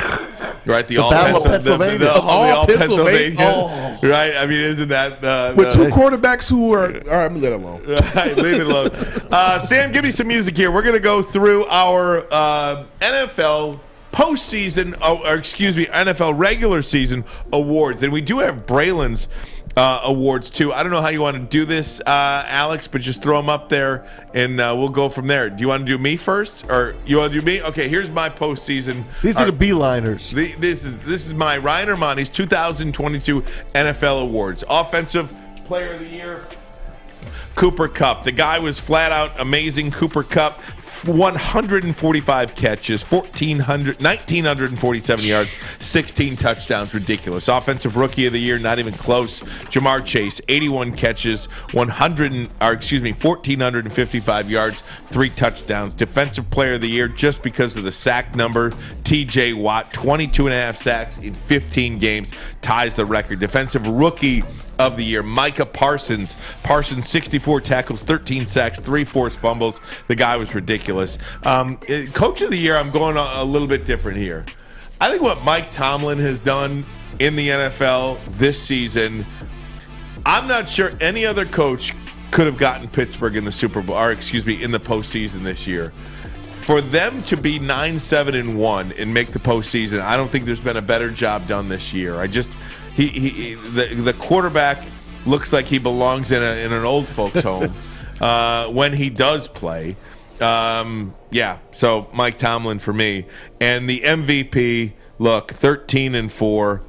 Right? The Battle of Pennsylvania. The all Pennsylvania. Oh. Right? I mean, isn't that... With two quarterbacks who are... All right, I'm going to let it alone. Right, leave it alone. Sam, give me some music here. We're going to go through our NFL postseason, NFL regular season awards. And we do have Braylon's awards, too. I don't know how you want to do this, Alex, but just throw them up there, and we'll go from there. Do you want to do me first, or you want to do me? Okay, here's my postseason. These are the B-liners. This is my Ryan Armani's 2022 NFL awards. Offensive Player of the Year, Cooper Kupp. The guy was flat out amazing. Cooper Kupp, 145 catches, 1,947 yards, 16 touchdowns. Ridiculous. Offensive Rookie of the Year, not even close. Jamar Chase, 81 catches, 1,455 yards, 3 touchdowns. Defensive Player of the Year, just because of the sack number, T.J. Watt, 22.5 sacks in 15 games, ties the record. Defensive Rookie of the year, Micah Parsons. Parsons, 64 tackles, 13 sacks, 3 forced fumbles. The guy was ridiculous. Coach of the year, I'm going a little bit different here. I think what Mike Tomlin has done in the NFL this season, I'm not sure any other coach could have gotten Pittsburgh in the Super Bowl, or excuse me, in the postseason this year. For them to be 9-7-1 and make the postseason, I don't think there's been a better job done this year. The quarterback looks like he belongs in an old folks home when he does play. So Mike Tomlin for me. And the MVP, look, 13-4,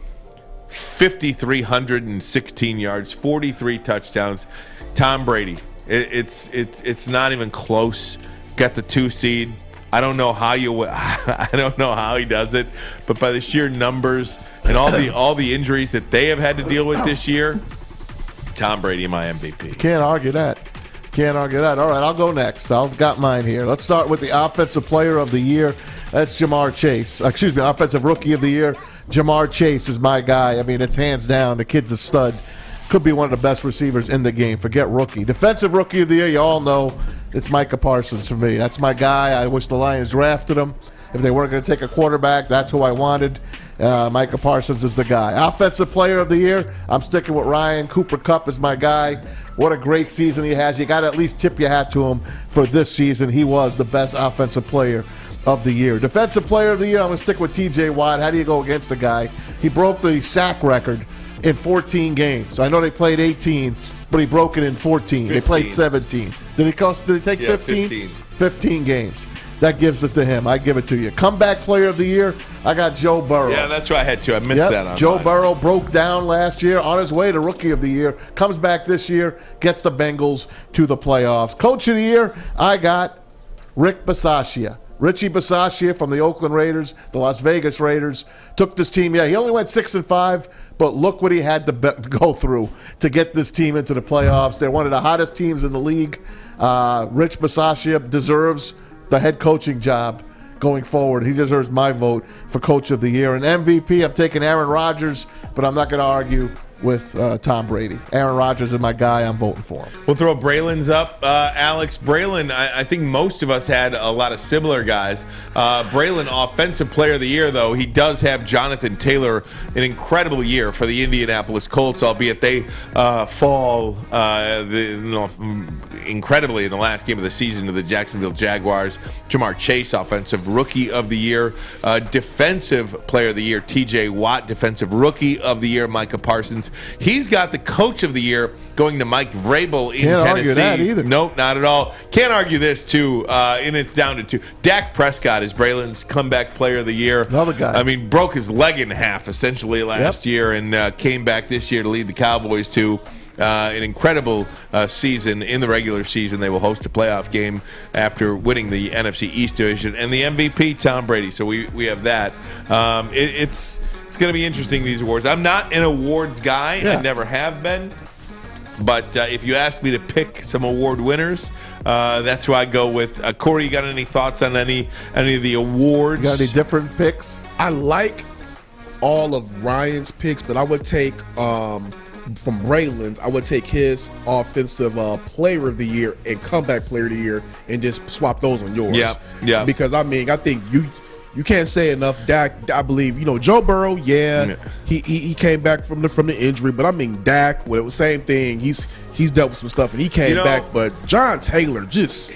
5,316 yards, 43 touchdowns. Tom Brady. It's not even close. Got the 2 seed. I don't know how he does it, but by the sheer numbers and all the injuries that they have had to deal with this year, Tom Brady, my MVP. Can't argue that. All right, I'll go next. I've got mine here. Let's start with the Offensive Player of the Year. That's Jamar Chase. Offensive Rookie of the Year. Jamar Chase is my guy. I mean, it's hands down. The kid's a stud. Could be one of the best receivers in the game. Forget rookie. Defensive Rookie of the Year, you all know it's Micah Parsons for me. That's my guy. I wish the Lions drafted him. If they weren't going to take a quarterback, that's who I wanted. Micah Parsons is the guy. Offensive Player of the Year, I'm sticking with Ryan. Cooper Kupp is my guy. What a great season he has. You got to at least tip your hat to him for this season. He was the best offensive player of the year. Defensive Player of the Year, I'm going to stick with T.J. Watt. How do you go against the guy? He broke the sack record in 14 games. I know they played 18, but he broke it in 14. 15. They played 17. Did he take 15? 15 games. That gives it to him. I give it to you. Comeback Player of the Year, I got Joe Burrow. Yeah, that's what I had to. I missed that on Joe mine. Burrow broke down last year, on his way to Rookie of the Year, comes back this year, gets the Bengals to the playoffs. Coach of the Year, I got Rick Bisaccia. Richie Bisaccia from the Oakland Raiders, the Las Vegas Raiders, took this team. Yeah, he only went 6-5, but look what he had to go through to get this team into the playoffs. They're one of the hottest teams in the league. Rich Bisaccia deserves the head coaching job going forward. He deserves my vote for Coach of the Year. And MVP, I'm taking Aaron Rodgers, but I'm not going to argue with Tom Brady. Aaron Rodgers is my guy. I'm voting for him. We'll throw Braylon's up. Alex, Braylon, I think most of us had a lot of similar guys. Braylon, Offensive Player of the Year, though, he does have Jonathan Taylor, an incredible year for the Indianapolis Colts, albeit they fall incredibly in the last game of the season to the Jacksonville Jaguars. Jamar Chase, Offensive Rookie of the Year. Defensive Player of the Year, T.J. Watt. Defensive Rookie of the Year, Micah Parsons. He's got the Coach of the Year going to Mike Vrabel in Can't Tennessee. argue that either. Nope, not at all. Can't argue this, too, and it's down to 2. Dak Prescott is Braylon's Comeback Player of the Year. Another guy. I mean, broke his leg in half, essentially, last year, and came back this year to lead the Cowboys to an incredible season. In the regular season, they will host a playoff game after winning the NFC East division. And the MVP, Tom Brady. So we have that. It's going to be interesting, these awards. I'm not an awards guy. Yeah. I never have been. But if you ask me to pick some award winners, that's who I go with. Corey, you got any thoughts on any of the awards? You got any different picks? I like all of Ryan's picks, but I would take from Braylon's, I would take his Offensive Player of the Year and Comeback Player of the Year and just swap those on yours. Yeah. Because, I mean, I think you can't say enough. Dak, I believe, Joe Burrow, he came back from the injury, but I mean Dak, well, it was the same thing. He's dealt with some stuff and he came back, but John Taylor just.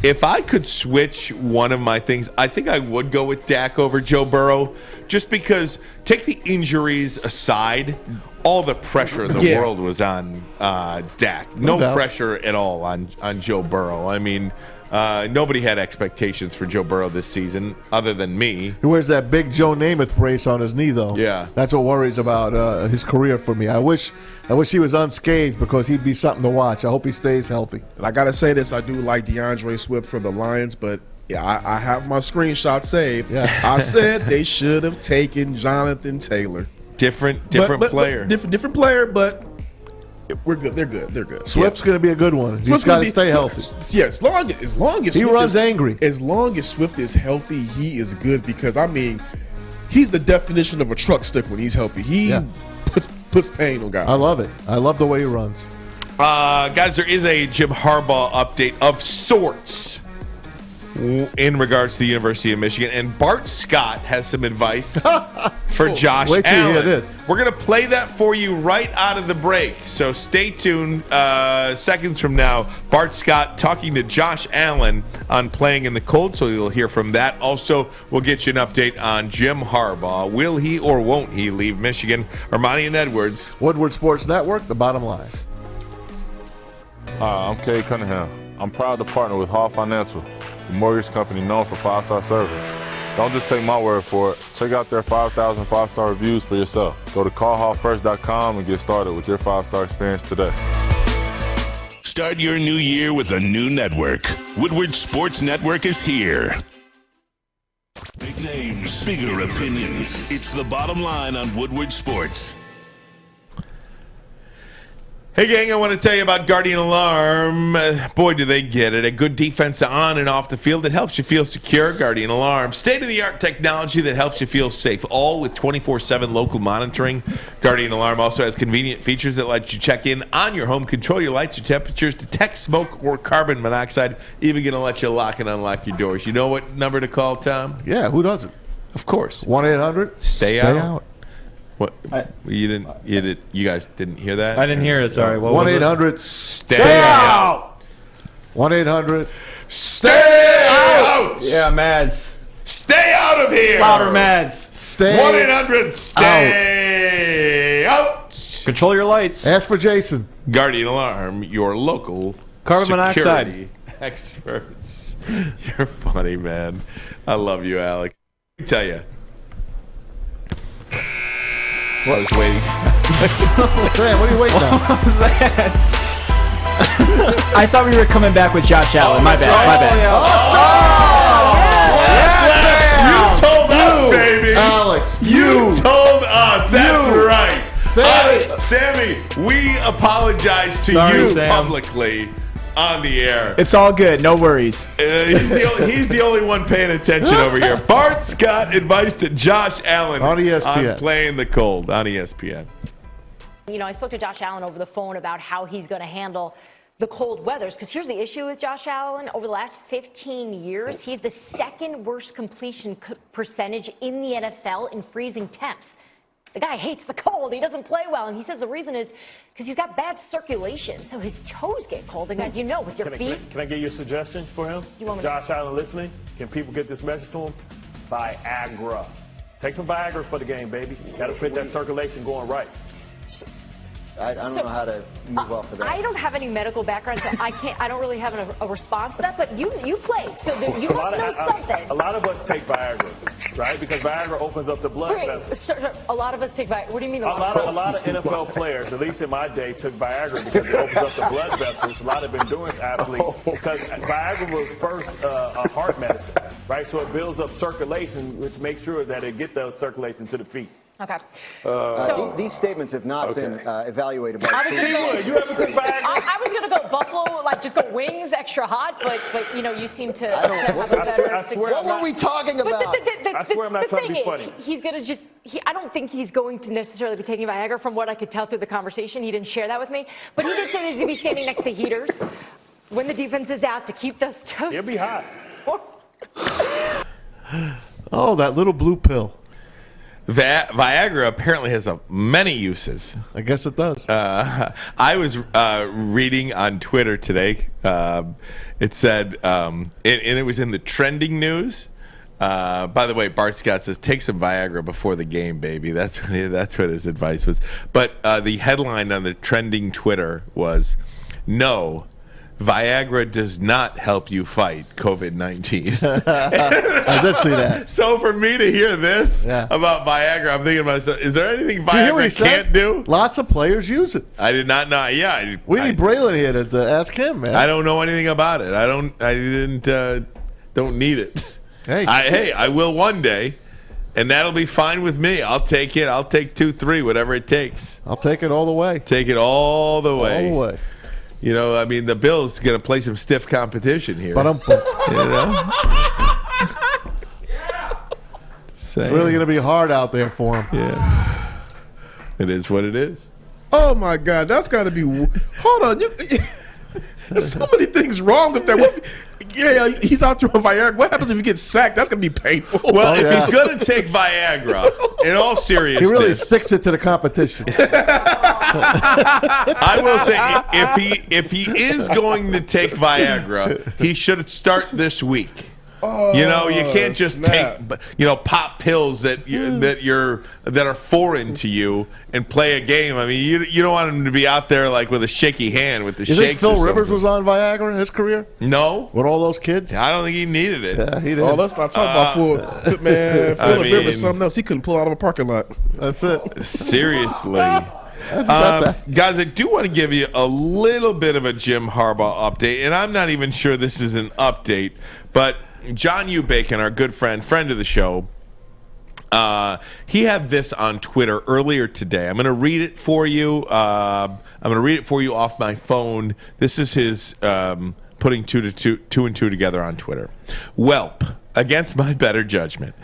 If I could switch one of my things, I think I would go with Dak over Joe Burrow, just because, take the injuries aside, all the pressure in the world was on Dak. No pressure at all on Joe Burrow. I mean, nobody had expectations for Joe Burrow this season other than me. He wears that big Joe Namath brace on his knee, though. Yeah. That's what worries about his career for me. I wish he was unscathed, because he'd be something to watch. I hope he stays healthy. And I got to say this, I do like DeAndre Swift for the Lions, but I have my screenshot saved. Yeah. I said they should have taken Jonathan Taylor. Different player. Different player, but we're good. They're good. Swift's going to be a good one. He's got to stay healthy. Yeah, as long as he runs angry. As long as Swift is healthy, he is good, because I mean, he's the definition of a truck stick when he's healthy. He puts puts pain on guys. I love it. I love the way he runs. Guys, there is a Jim Harbaugh update of sorts in regards to the University of Michigan, and Bart Scott has some advice for Josh Wait till Allen. you hear this. We're going to play that for you right out of the break, so stay tuned. Seconds from now, Bart Scott talking to Josh Allen on playing in the cold, so you'll hear from that. Also, we'll get you an update on Jim Harbaugh. Will he or won't he leave Michigan? Armani and Edwards. Woodward Sports Network, the bottom line. Hi, I'm Kay Cunningham. I'm proud to partner with Hall Financial, the mortgage company known for 5-star service. Don't just take my word for it. Check out their 5,000 5-star reviews for yourself. Go to callhallfirst.com and get started with your 5-star experience today. Start your new year with a new network. Woodward Sports Network is here. Big names, bigger opinions. It's the bottom line on Woodward Sports. Hey, gang, I want to tell you about Guardian Alarm. Boy, do they get it. A good defense on and off the field that helps you feel secure. Guardian Alarm. State-of-the-art technology that helps you feel safe, all with 24/7 local monitoring. Guardian Alarm also has convenient features that let you check in on your home, control your lights, your temperatures, detect smoke or carbon monoxide, even going to let you lock and unlock your doors. You know what number to call, Tom? Yeah, who doesn't? Of course. 1-800. Stay out. What? You guys didn't hear that? I didn't hear it. Sorry. 1-800. Stay out. 1-800. Stay out. Yeah, Mads. Stay out of here. Louder, Mads. Stay 1-800. Stay out. Control your lights. Ask for Jason. Guardian Alarm, your local Carbon security monoxide experts. You're funny, man. I love you, Alex. Let me tell you. I was waiting. Sam, what are you waiting on? What was that? I thought we were coming back with Josh Allen. My bad. You told us, baby. Alex, You told us. That's right. Sammy. Sammy, we apologize to Sorry, you Sam. publicly on the air. It's all good. No worries. He's the only one paying attention over here. Bart Scott advice to Josh Allen On ESPN. on playing the cold on ESPN. You know, I spoke to Josh Allen over the phone about how he's going to handle the cold weathers, because here's the issue with Josh Allen. Over the last 15 years, he's the second worst completion percentage in the NFL in freezing temps. The guy hates the cold. He doesn't play well. And he says the reason is because he's got bad circulation. So his toes get cold. And guys, you know, with your feet. Can I give you a suggestion for him? You want me Josh Allen listening? Can people get this message to him? Viagra. Take some Viagra for the game, baby. You got to put that circulation going right. I don't know how to move off of that. I don't have any medical background, so I don't really have a response to that. But you played, so you must know something. A lot of us take Viagra, right? Because Viagra opens up the blood vessels. Sir, a lot of us take Viagra. What do you mean? A lot of NFL players, at least in my day, took Viagra because it opens up the blood vessels. A lot of endurance athletes, because Viagra was first a heart medicine, right? So it builds up circulation, which makes sure that it gets the circulation to the feet. Okay. These statements have not been evaluated by. I was going to go Buffalo, like just go wings, extra hot, but you know, you seem to have a better. What were we talking about? I swear I'm not trying to be funny. He's going to I don't think he's going to necessarily be taking Viagra. From what I could tell through the conversation, he didn't share that with me, but he did say he's going to be standing next to heaters when the defense is out to keep those toes. It'll be hot. Oh, that little blue pill. Viagra apparently has many uses. I guess it does. I was reading on Twitter today. It said, and it was in the trending news. By the way, Bart Scott says, take some Viagra before the game, baby. That's what his advice was. But the headline on the trending Twitter was, no, Viagra does not help you fight COVID-19. I did see that. So for me to hear this about Viagra, I'm thinking to myself, is there anything Did you hear what he Viagra can't do? Lots of players use it. I did not know. Yeah, We need Braylon here to ask him, man. I don't know anything about it. Don't need it. Hey, I will one day, and that'll be fine with me. I'll take it. I'll take 2, 3, whatever it takes. I'll take it all the way. Take it all the way. All the way. You know, I mean, the Bills going to play some stiff competition here. But it's really going to be hard out there for him. Yeah. It is what it is. Oh my God, that's got to be. Hold on, there's so many things wrong with that. Yeah, he's out there on Viagra. What happens if he gets sacked? That's gonna be painful. Well, if he's gonna take Viagra, in all seriousness, He really sticks it to the competition. I will say, if he is going to take Viagra, he should start this week. You can't just take pop pills that are foreign to you and play a game. I mean, you don't want him to be out there like with a shaky hand with the You shakes. think Phil or Rivers something. was on Viagra in his career? No, with all those kids. I don't think he needed it. Yeah, he did. Oh, let's not talk about Phil Rivers. Something else he couldn't pull out of a parking lot. That's it. Seriously. Guys, I do want to give you a little bit of a Jim Harbaugh update, and I'm not even sure this is an update, but John U. Bacon, our good friend of the show, he had this on Twitter earlier today. I'm going to read it for you. I'm going to read it for you off my phone. This is his putting two and two together on Twitter. Welp, against my better judgment,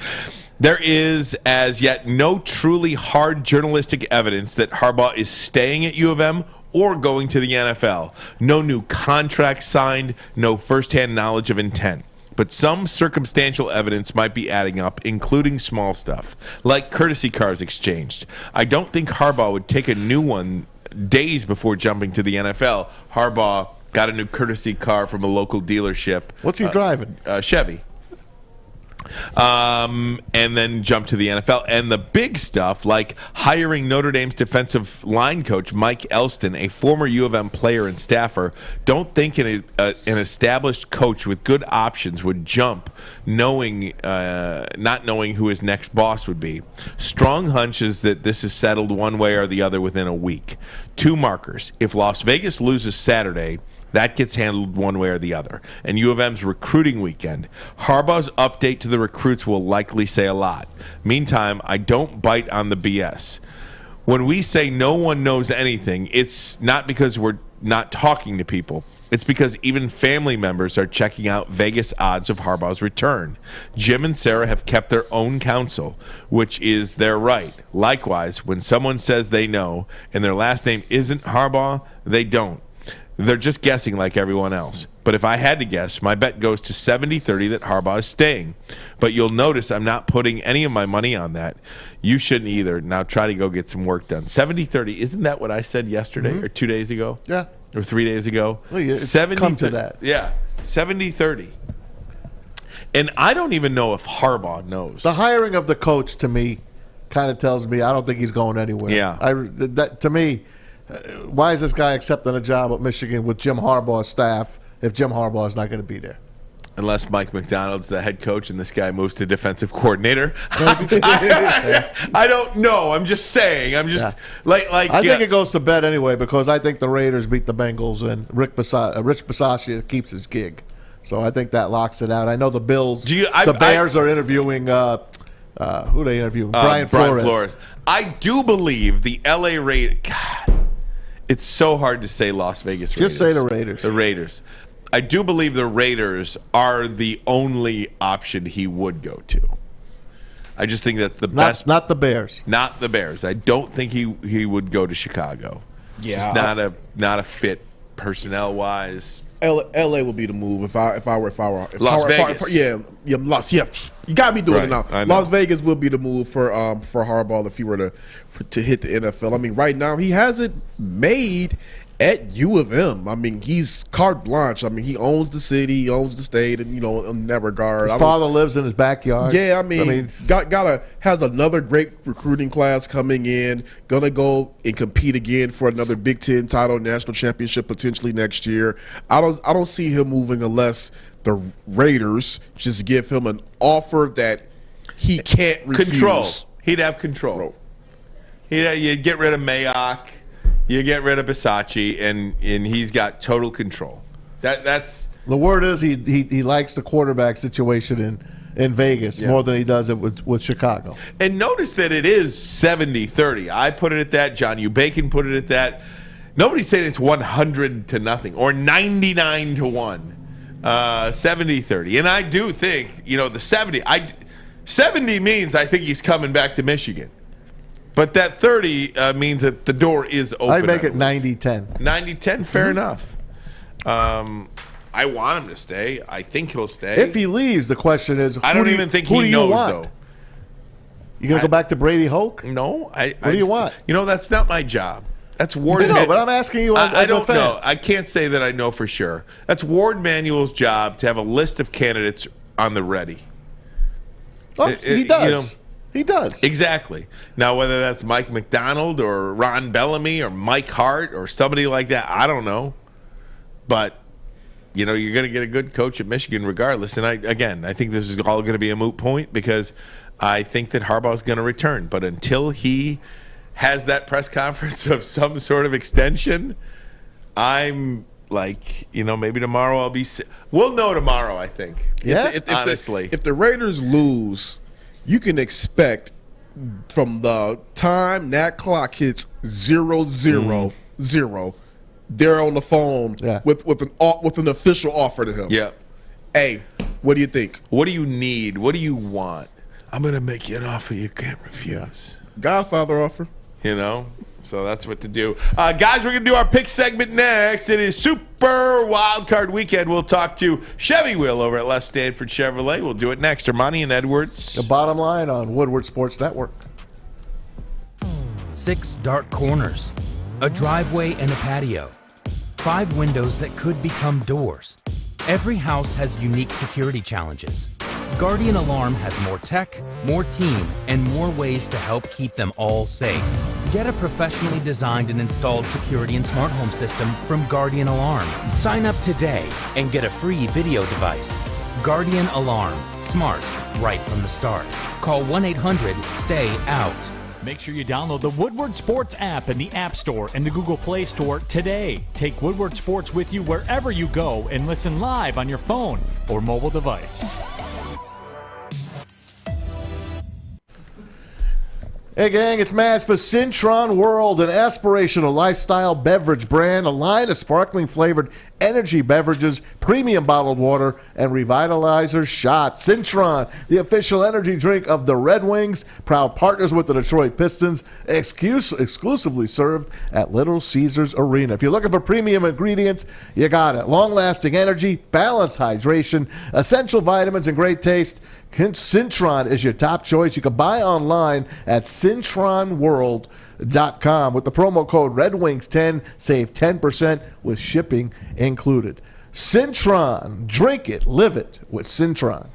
there is as yet no truly hard journalistic evidence that Harbaugh is staying at U of M or going to the NFL. No new contract signed, no firsthand knowledge of intent. But some circumstantial evidence might be adding up, including small stuff, like courtesy cars exchanged. I don't think Harbaugh would take a new one days before jumping to the NFL. Harbaugh got a new courtesy car from a local dealership. What's he driving? Chevy. And then jump to the NFL. And the big stuff, like hiring Notre Dame's defensive line coach, Mike Elston, a former U of M player and staffer. Don't think an established coach with good options would jump not knowing who his next boss would be. Strong hunch is that this is settled one way or the other within a week. 2 markers. If Las Vegas loses Saturday, that gets handled one way or the other. And U of M's recruiting weekend. Harbaugh's update to the recruits will likely say a lot. Meantime, I don't bite on the BS. When we say no one knows anything, it's not because we're not talking to people. It's because even family members are checking out Vegas odds of Harbaugh's return. Jim and Sarah have kept their own counsel, which is their right. Likewise, when someone says they know and their last name isn't Harbaugh, they don't. They're just guessing like everyone else. But if I had to guess, my bet goes to 70-30 that Harbaugh is staying. But you'll notice I'm not putting any of my money on that. You shouldn't either. Now try to go get some work done. 70-30, isn't that what I said yesterday or 2 days ago? Yeah. Or 3 days ago? Well, it's come to that. Yeah, 70-30. And I don't even know if Harbaugh knows. The hiring of the coach, to me, kind of tells me I don't think he's going anywhere. Yeah. To me, why is this guy accepting a job at Michigan with Jim Harbaugh's staff if Jim Harbaugh is not going to be there? Unless Mike McDonald's the head coach and this guy moves to defensive coordinator. I don't know. I'm just saying. I'm just like. I think it goes to bed anyway because I think the Raiders beat the Bengals and Rich Bisaccia keeps his gig. So I think that locks it out. I know the Bills. The Bears are interviewing. Who are they interviewing? Brian Flores. I do believe the L.A. Raiders. God, it's so hard to say Las Vegas Raiders. Just say the Raiders. The Raiders. I do believe the Raiders are the only option he would go to. I just think that's the best. Not the Bears. Not the Bears. I don't think he would go to Chicago. Yeah, just not a fit personnel wise. L.A. would be the move if I were Las Vegas. You got me doing it now. Las Vegas would be the move for Harbaugh if he were to hit the NFL. I mean, right now he hasn't made at U of M. I mean, he's carte blanche. I mean, he owns the city, he owns the state, and in that regard, his father lives in his backyard. Yeah, I mean has another great recruiting class coming in. Gonna go and compete again for another Big Ten title, national championship potentially next year. I don't see him moving unless the Raiders just give him an offer that he can't refuse. Control. He'd have control. You'd get rid of Mayock. You get rid of Bisaccia, and he's got total control. That's the word is he likes the quarterback situation in Vegas more than he does it with Chicago. And notice that it is 70-30. I put it at that. John U. Bacon put it at that. Nobody's saying it's 100-0 or 99-1. 70-30. And I do think, the 70 means I think he's coming back to Michigan. But that 30 means that the door is open. I'd make it 90-10. 90-10, fair enough. I want him to stay. I think he'll stay. If he leaves, the question is, I don't even think he knows, though. You going to go back to Brady Hoke? No. What do you want? That's not my job. That's Ward. No, but I'm asking you as I don't a fan. know. I can't say that I know for sure. That's Ward Manuel's job to have a list of candidates on the ready. Oh, he does. He does. Exactly. Now, whether that's Mike McDonald or Ron Bellamy or Mike Hart or somebody like that, I don't know. But, you're going to get a good coach at Michigan regardless. And, I think this is all going to be a moot point because I think that Harbaugh's going to return. But until he has that press conference of some sort of extension, I'm like, maybe tomorrow I'll be we'll know tomorrow, I think. Yeah, honestly. If the Raiders lose, you can expect from the time that clock hits 0-0-0, they're on the phone with an official offer to him. Yeah. Hey, what do you think? What do you need? What do you want? I'm going to make you an offer you can't refuse. Godfather offer. So that's what to do. Guys, we're going to do our pick segment next. It is Super Wildcard Weekend. We'll talk to Chevy Will over at Les Stanford Chevrolet. We'll do it next. Armani and Edwards. The Bottom Line on Woodward Sports Network. 6 dark corners, a driveway and a patio, 5 windows that could become doors. Every house has unique security challenges. Guardian Alarm has more tech, more team, and more ways to help keep them all safe. Get a professionally designed and installed security and smart home system from Guardian Alarm. Sign up today and get a free video device. Guardian Alarm. Smart, right from the start. Call 1-800-STAY-OUT. Make sure you download the Woodward Sports app in the App Store and the Google Play Store today. Take Woodward Sports with you wherever you go and listen live on your phone or mobile device. Hey gang, it's Mads for Cintron World, an aspirational lifestyle beverage brand, a line of sparkling flavored energy beverages, premium bottled water, and revitalizer shots. Cintron, the official energy drink of the Red Wings, proud partners with the Detroit Pistons, exclusively served at Little Caesars Arena. If you're looking for premium ingredients, you got it. Long-lasting energy, balanced hydration, essential vitamins, and great taste. Cintron is your top choice. You can buy online at cintronworld.com with the promo code RedWings10. Save 10% with shipping included. Cintron. Drink it. Live it with Cintron.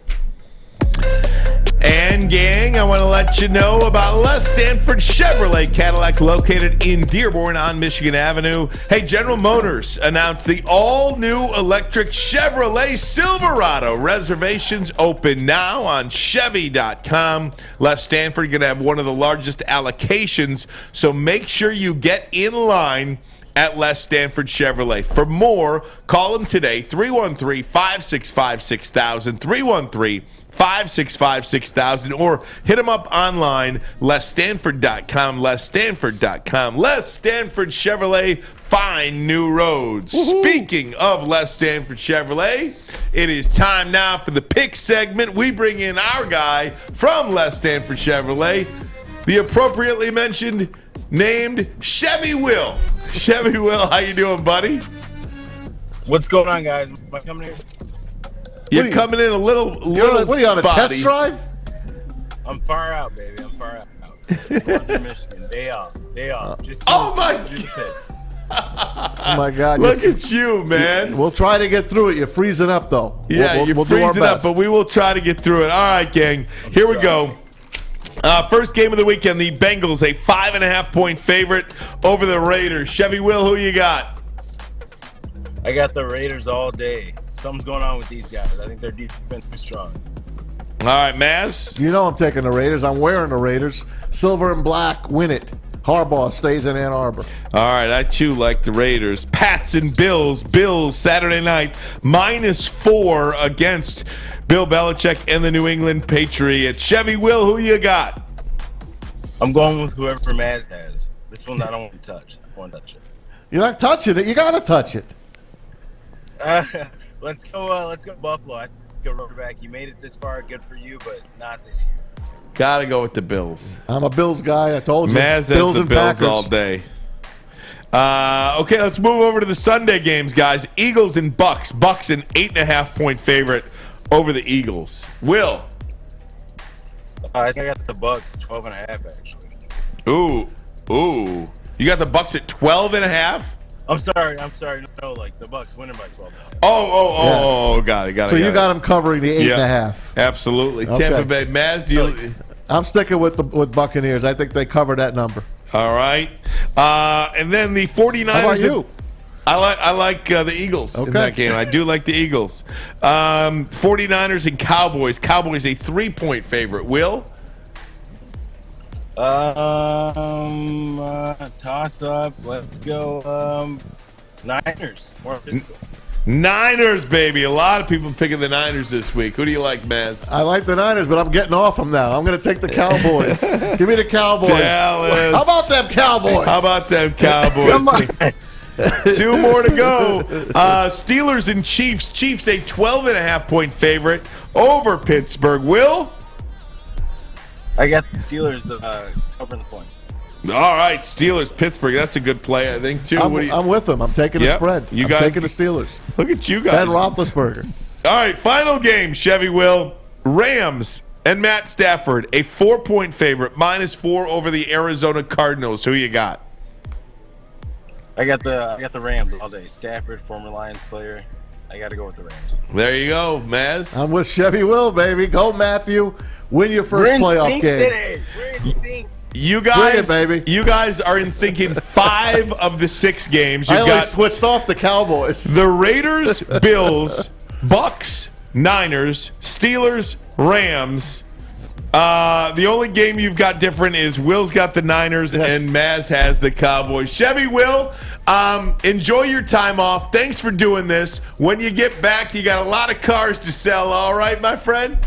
And gang, I want to let you know about Les Stanford Chevrolet Cadillac located in Dearborn on Michigan Avenue. Hey, General Motors announced the all-new electric Chevrolet Silverado. Reservations open now on Chevy.com. Les Stanford going to have one of the largest allocations, so make sure you get in line at Les Stanford Chevrolet. For more, call them today, 313-565-6000, 313-565-6000, or hit them up online, lesstanford.com, lesstanford.com. Les Stanford Chevrolet, find new roads. Woo-hoo. Speaking of Les Stanford Chevrolet, it is time now for the pick segment. We bring in our guy from Les Stanford Chevrolet, the appropriately named Chevy Will. Chevy Will, how you doing, buddy? What's going on, guys? Am I coming here? You're coming in a little what are you on, a spotty. test drive? I'm far out, baby. I'm far out. Going to Michigan. Day off. Just oh my do the picks. Oh my God! Look at you, man. We'll try to get through it. You're freezing up, though. Yeah, we'll you're do our freezing up, best. but we will try to get through it. All right, gang. Here we go. First game of the weekend, the Bengals, a 5.5-point favorite over the Raiders. Chevy Will, who you got? I got the Raiders all day. Something's going on with these guys. I think their defense is strong. All right, Maz. You know I'm taking the Raiders. I'm wearing the Raiders. Silver and black, win it. Harbaugh stays in Ann Arbor. All right, I too like the Raiders. Pats and Bills. Bills Saturday night, -4 against Bill Belichick and the New England Patriots. Chevy Will, who you got? I'm going with whoever Matt has. This one I don't want to touch. I want to touch it. You're not touching it. You got to touch it. Let's go Buffalo. I think a quarterback. You made it this far. Good for you, but not this year. Got to go with the Bills. I'm a Bills guy. I told you. Maz has Bills the and Bills Packers all day. Okay, let's move over to the Sunday games, guys. Eagles and Bucks. Bucks an 8.5-point favorite over the Eagles. Will. I think I got the Bucks 12.5 actually. Ooh. You got the Bucks at 12.5? I'm sorry. No, like the Bucks winning by 12. Oh, got it. So you got them covering the 8.5. Absolutely. Okay. Tampa Bay. Maz, do you? I'm sticking with Buccaneers. I think they cover that number. All right. And then the 49ers. How about you? I like the Eagles in that game. I do like the Eagles. 49ers and Cowboys. Cowboys a 3-point favorite. Will? Tossed up. Let's go Niners. More physical. Niners, baby. A lot of people picking the Niners this week. Who do you like, Maz? I like the Niners, but I'm getting off them now. I'm going to take the Cowboys. Give me the Cowboys. Dallas. How about them Cowboys? Come on. 2 more to go. Steelers and Chiefs. Chiefs a 12.5-point favorite over Pittsburgh. Will? I got the Steelers covering the points. All right, Steelers, Pittsburgh. That's a good play, I think, too. I'm with them. I'm taking the spread. I'm taking the Steelers. Look at you guys. Ben Roethlisberger. All right, final game, Chevy Will. Rams and Matt Stafford, a 4-point favorite, -4 over the Arizona Cardinals. Who you got? I got the Rams all day. Stafford, former Lions player. I got to go with the Rams. There you go, Maz. I'm with Chevy Will, baby. Go, Matthew. Win your first playoff game. You guys, you guys are in sync in 5 of the 6 games. You've I only got switched off the Cowboys. the Raiders, Bills, Bucks, Niners, Steelers, Rams. The only game you've got different is Will's got the Niners and Maz has the Cowboys. Chevy, Will, enjoy your time off. Thanks for doing this. When you get back, you got a lot of cars to sell. All right, my friend?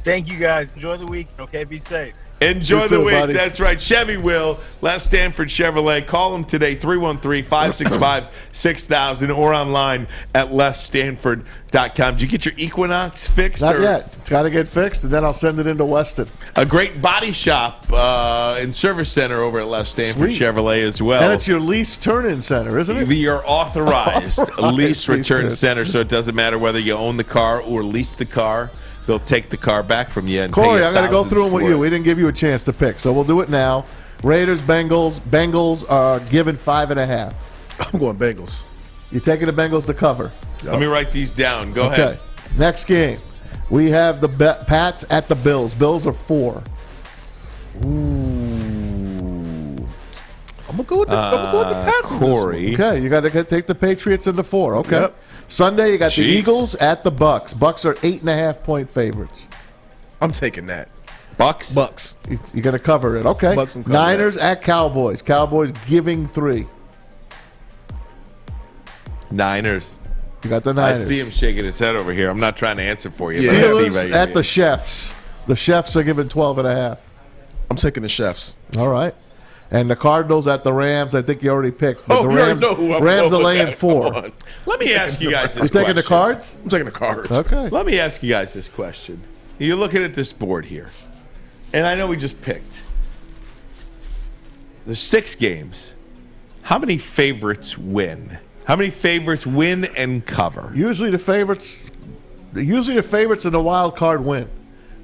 Thank you, guys. Enjoy the week. Okay, be safe. Enjoy You the too, week. buddy. That's right. Chevy Will, Les Stanford Chevrolet. Call them today, 313-565-6000 or online at lesstanford.com. Did you get your Equinox fixed? Not yet. It's got to get fixed, and then I'll send it into Weston. A great body shop and service center over at Les Stanford Sweet. Chevrolet as well. And it's your lease turn-in center, isn't it? Your authorized lease return turn. center, so it doesn't matter whether you own the car or lease the car. They'll take the car back from you and pay Corey, you I'm going to go through them with for you. it. We didn't give you a chance to pick, so we'll do it now. Raiders, Bengals. Bengals are given 5.5. I'm going Bengals. You taking the Bengals to cover? Let me write these down. Go Okay. ahead. Next game, we have the Pats at the Bills. Bills are 4. I'm gonna go with the Pats. on this one. Corey. Okay, you got to take the Patriots into 4. Okay. Yep. Sunday, you got the Chiefs. Eagles at the Bucks. Bucks are 8.5-point favorites. I'm taking that. Bucks. You're going to cover it. Okay. Bucks will cover Niners at Cowboys. Cowboys giving 3. Niners. You got the I Niners. see him shaking his head over here. I'm not trying to answer for you. but I see Steelers right at here. the Chefs. The Chefs are giving 12.5. I'm taking the Chefs. All right. And the Cardinals at the Rams, I think you already picked. But Oh, the you already Rams, know who I'm Rams going are with laying that. 4. Come on. Let me ask you guys this You taking the question. Cards? I'm taking the Cards. Okay. Let me ask you guys this question. You're looking at this board here, and I know we just picked. There's 6 games. How many favorites win? How many favorites win and cover? Usually the favorites in the wild card win.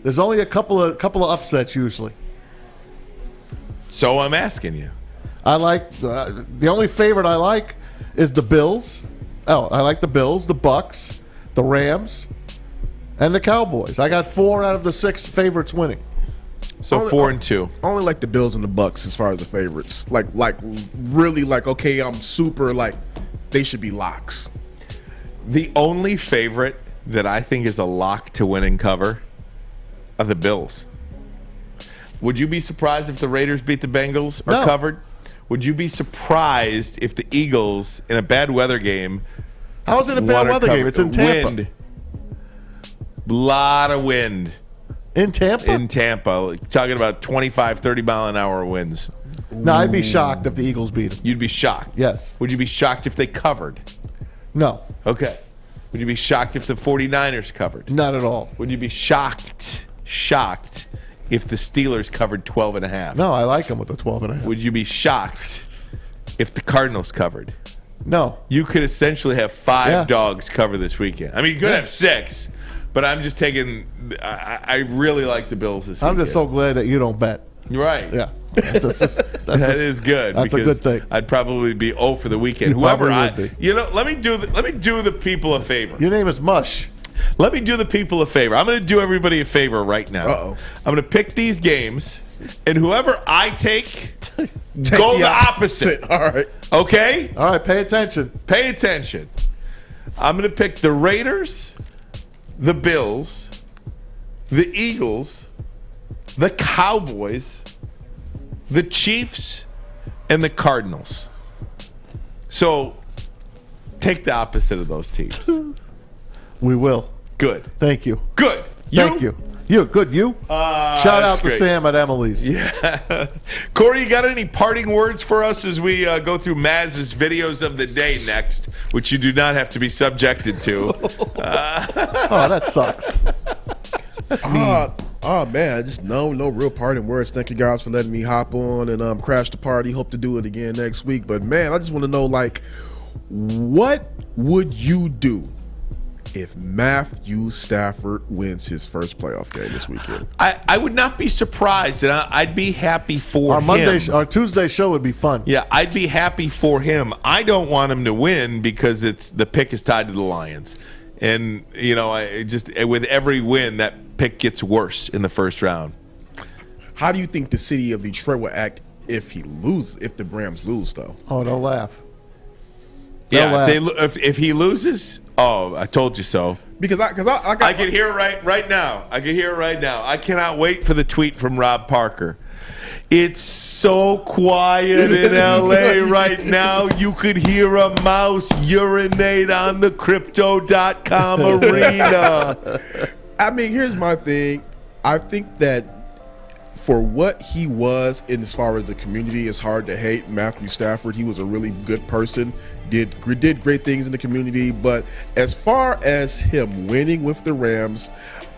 There's only a couple of upsets usually. So I'm asking you. I like the only favorite I like is the Bills. Oh, I like the Bills, the Bucks, the Rams, and the Cowboys. I got 4 out of the 6 favorites winning. So 4 and 2. I only like the Bills and the Bucks as far as the favorites. Like really like, okay, I'm super like they should be locks. The only favorite that I think is a lock to win and cover are the Bills. Would you be surprised if the Raiders beat the Bengals or No. covered? Would you be surprised if the Eagles, in a bad weather game, How is it a bad won or weather game? covered? It's in Tampa. Wind. Lot of wind In Tampa? in Tampa. Like, talking about 25, 30 mile an hour winds. No, I'd be shocked if the Eagles beat them. You'd be shocked. Yes. Would you be shocked if they covered? No, Okay. Would you be shocked if the 49ers covered? not at all. Would you be shocked if the Steelers covered 12.5? No, I like them with the 12.5. Would you be shocked if the Cardinals covered? No. You could essentially have 5 dogs cover this weekend. I mean, you could have 6, but I'm just taking. I really like the Bills this weekend. I'm just so glad that you don't bet. Right. Yeah. That is good. That's a good thing. I'd probably be 0 for the weekend. You Let me do the people a favor. Your name is Mush. Let me do the people a favor. I'm going to do everybody a favor right now. Uh-oh. I'm going to pick these games, and whoever I take go the opposite. All right. Okay? All right, pay attention. Pay attention. I'm going to pick the Raiders, the Bills, the Eagles, the Cowboys, the Chiefs, and the Cardinals. So take the opposite of those teams. We will. Good. Thank you. Good. Thank you. You. Good. You. Shout out to great. Sam at Emily's. Yeah. Corey, you got any parting words for us as we go through Maz's videos of the day next, which you do not have to be subjected to? Oh, that sucks. That's mean. Oh man, just no real parting words. Thank you guys for letting me hop on and crash the party. Hope to do it again next week. But man, I just want to know, like, what would you do if Matthew Stafford wins his first playoff game this weekend? I would not be surprised, and I'd be happy for him. Our Tuesday show would be fun. Yeah, I'd be happy for him. I don't want him to win because the pick is tied to the Lions, and with every win, that pick gets worse in the first round. How do you think the city of Detroit will act if the Rams lose, though? Oh, they'll laugh. If he loses, oh, I told you so. Because I can hear it right now. I can hear it right now. I cannot wait for the tweet from Rob Parker. It's so quiet in L.A. right now. You could hear a mouse urinate on the Crypto.com arena. I mean, here's my thing. I think that for what he was in as far as the community, it's hard to hate Matthew Stafford. He was a really good person, did great things in the community. But as far as him winning with the Rams,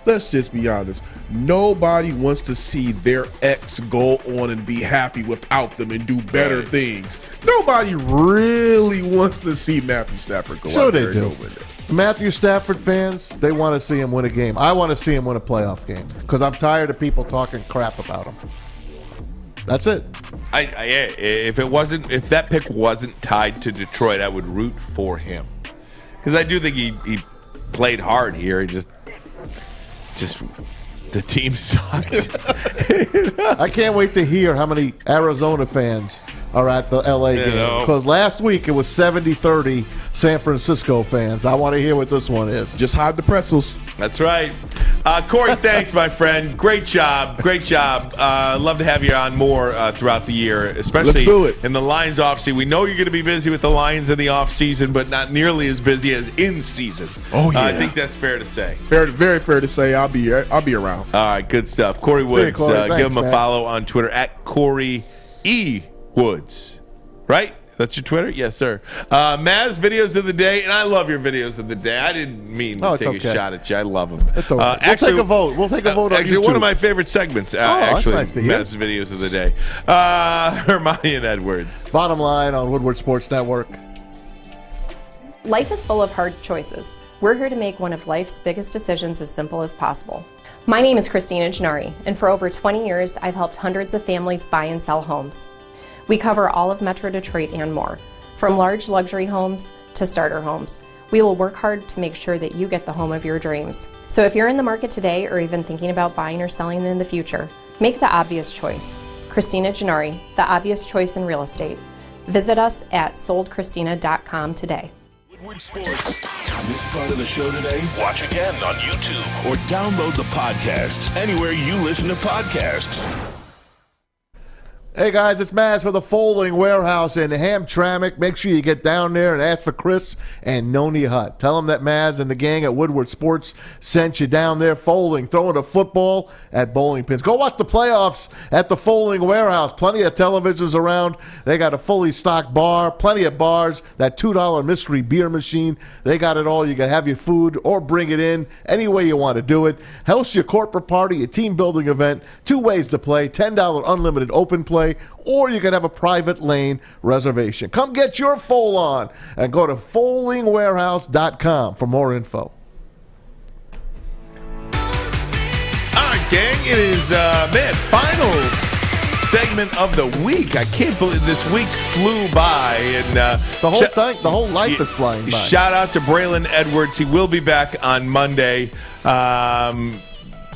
let's just be honest. Nobody wants to see their ex go on and be happy without them and do better things. Nobody really wants to see Matthew Stafford go out there and go with it. Matthew Stafford fans, they want to see him win a game. I want to see him win a playoff game because I'm tired of people talking crap about him. That's it. If that pick wasn't tied to Detroit, I would root for him because I do think he played hard here. He just the team sucked. I can't wait to hear how many Arizona fans are at the LA game because last week it was 70-30 San Francisco fans. I want to hear what this one is. Just hide the pretzels. That's right. Corey, thanks, my friend. Great job. Love to have you on more throughout the year, especially in the Lions offseason. We know you're going to be busy with the Lions in the offseason, but not nearly as busy as in season. Oh, yeah. I think that's fair to say. Very fair to say. I'll be around. All right, good stuff. Corey Woods, Corey. Give him a follow on Twitter at Corey E. Woods. Right? That's your Twitter? Yes, sir. Maz, videos of the day, and I love your videos of the day. I didn't mean to take a shot at you. I love them. It's all right. We'll take a vote. We'll take a vote on actually, YouTube. One of my favorite segments, that's nice to hear. Maz's videos of the day. Hermione and Edwards. Bottom line on Woodward Sports Network. Life is full of hard choices. We're here to make one of life's biggest decisions as simple as possible. My name is Christina Gennari, and for over 20 years, I've helped hundreds of families buy and sell homes. We cover all of Metro Detroit and more, from large luxury homes to starter homes. We will work hard to make sure that you get the home of your dreams. So if you're in the market today or even thinking about buying or selling in the future, make the obvious choice. Christina Gennari, the obvious choice in real estate. Visit us at soldchristina.com today. Woodward Sports. This part of the show today? Watch again on YouTube or download the podcast anywhere you listen to podcasts. Hey guys, it's Maz for the Folding Warehouse in Hamtramck. Make sure you get down there and ask for Chris and Noni Hutt. Tell them that Maz and the gang at Woodward Sports sent you down there folding, throwing a football at bowling pins. Go watch the playoffs at the Folding Warehouse. Plenty of televisions around. They got a fully stocked bar, plenty of bars, that $2 mystery beer machine. They got it all. You can have your food or bring it in any way you want to do it. Host your corporate party, a team building event. 2 ways to play, $10 unlimited open play, or you can have a private lane reservation. Come get your fold on and go to foldingwarehouse.com for more info. All right, gang, it is, final segment of the week. I can't believe this week flew by. And the whole life is flying by. Shout out to Braylon Edwards. He will be back on Monday.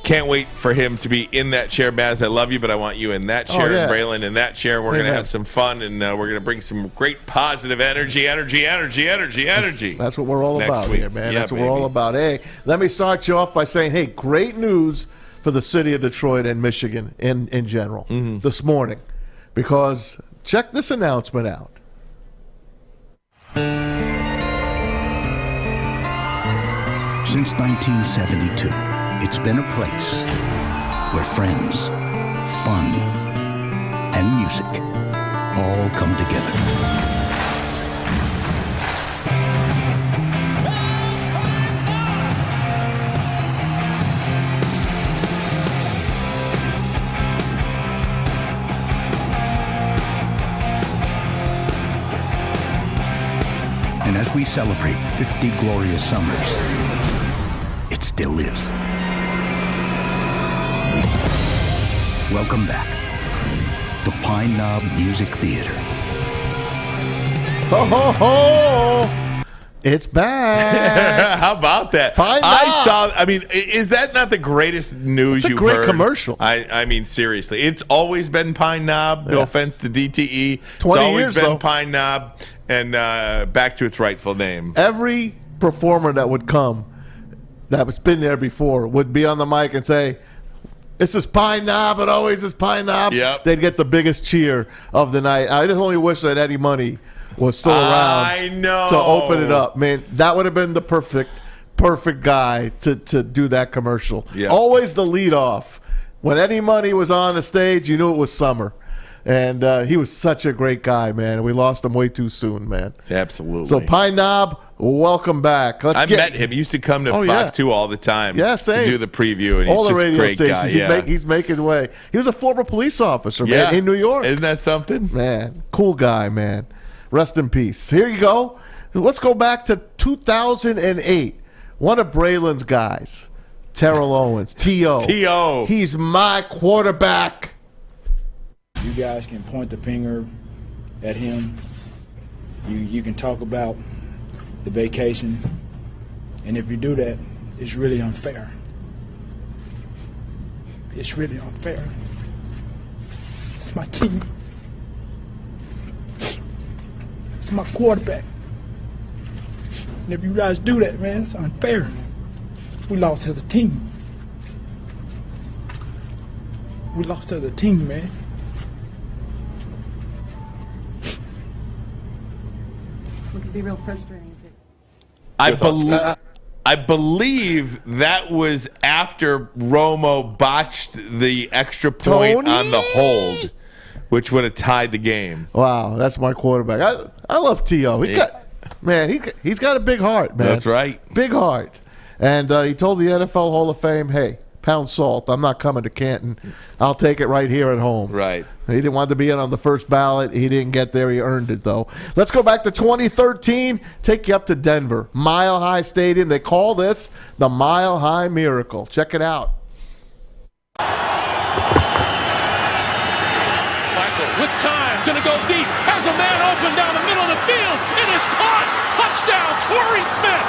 Can't wait for him to be in that chair. Maz, I love you, but I want you in that chair, and Braylon in that chair. We're going to have some fun, and we're going to bring some great positive energy. That's what we're all about here, man. Yeah, that's what we're all about. Hey, let me start you off by saying, hey, great news for the city of Detroit and Michigan in general this morning, because check this announcement out. Since 1972, it's been a place where friends, fun, and music all come together. And as we celebrate 50 glorious summers, it still is. Welcome back to Pine Knob Music Theater. Ho, ho, ho! It's back. How about that? Pine Knob. I mean, is that not the greatest news you've heard? It's a great commercial. I mean, seriously. It's always been Pine Knob. No offense to DTE. 20 it's always years, been though. Pine Knob, and back to its rightful name. Every performer that would come that's been there before would be on the mic and say, "This is Pine Knob. It always is Pine Knob." Yep. They'd get the biggest cheer of the night. I just only wish that Eddie Money was still around. I know. To open it up, man. That would have been the perfect guy to do that commercial. Yep. Always the lead off. When Eddie Money was on the stage, you knew it was summer. And he was such a great guy, man. We lost him way too soon, man. Absolutely. So Pine Knob, welcome back. I met him. He used to come to Fox 2 all the time. Yeah, same. To do the preview, and all he's the just radio a great stations. guy. He's making his way. He was a former police officer, man, in New York. Isn't that something? Man, cool guy, man. Rest in peace. Here you go. Let's go back to 2008. One of Braylon's guys, Terrell Owens, T.O. T.O. He's my quarterback. You guys can point the finger at him. You can talk about the vacation. And if you do that, it's really unfair. It's really unfair. It's my team. It's my quarterback. And if you guys do that, man, it's unfair. We lost as a team. We lost as a team, man. It could be real frustrating. I believe that was after Romo botched the extra point on the hold, which would have tied the game. Wow, that's my quarterback. I love T.O. He's got a big heart, man. That's right. Big heart. And he told the NFL Hall of Fame, hey, pound salt, I'm not coming to Canton. I'll take it right here at home. Right. He didn't want to be in on the first ballot. He didn't get there. He earned it, though. Let's go back to 2013. Take you up to Denver. Mile High Stadium. They call this the Mile High Miracle. Check it out. Michael with time, gonna go deep, has a man open down the middle of the field. It is caught. Touchdown, Torrey Smith.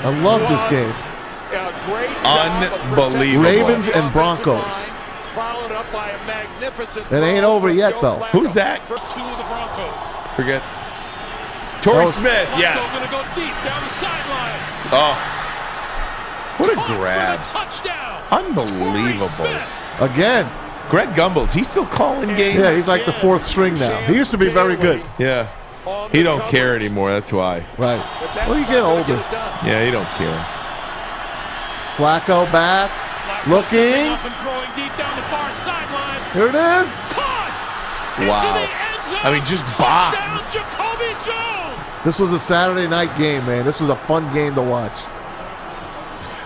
I love this game. Unbelievable. Ravens and Broncos. It ain't over yet, though. Who's that? For two of the Broncos. Forget. Torrey Smith, yes. Going to go deep down the sideline. Oh. What a grab. Unbelievable. Again. Greg Gumbel's, he's still calling games? Yeah, he's like the fourth string now. He used to be very good. Yeah. He don't care anymore, that's why. Right. Well, you get older. Yeah, he don't care. Flacco back. Looking. Here it is. Wow. I mean, just bombs. This was a Saturday night game, man. This was a fun game to watch.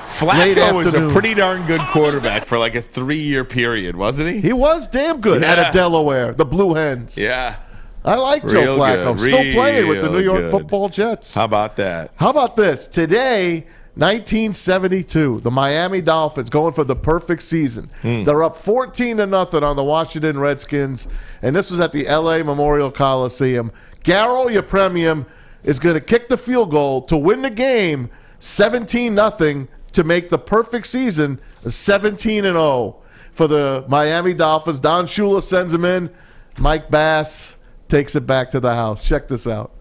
Flacco was a pretty darn good quarterback for like a 3-year period, wasn't he? He was damn good out of Delaware, the Blue Hens. Yeah. I like Joe Flacco. Still playing with the New York Football Jets. How about that? How about this? Today, 1972, the Miami Dolphins going for the perfect season. They're up 14-0 on the Washington Redskins, and this was at the L.A. Memorial Coliseum. Garo Yepremian is going to kick the field goal to win the game 17-0 to make the perfect season 17-0 for the Miami Dolphins. Don Shula sends him in. Mike Bass takes it back to the house. Check this out.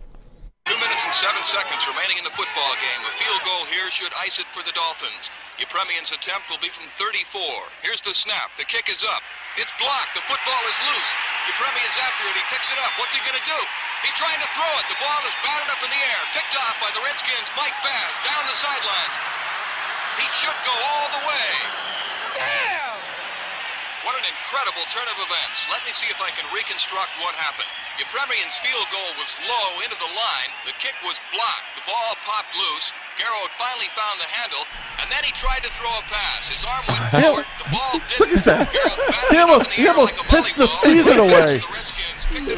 2 minutes and 7 seconds remaining in the football game. A field goal here should ice it for the Dolphins. Yepremian's attempt will be from 34. Here's the snap. The kick is up. It's blocked. The football is loose. Yepremian's after it. He picks it up. What's he going to do? He's trying to throw it. The ball is batted up in the air. Picked off by the Redskins. Mike Bass down the sidelines. He should go all the way. Damn! What an incredible turn of events. Let me see if I can reconstruct what happened. Yepremian's field goal was low into the line. The kick was blocked. The ball popped loose. Garrow finally found the handle, and then he tried to throw a pass. His arm went forward. The ball didn't. Look at that. He almost pissed the season away.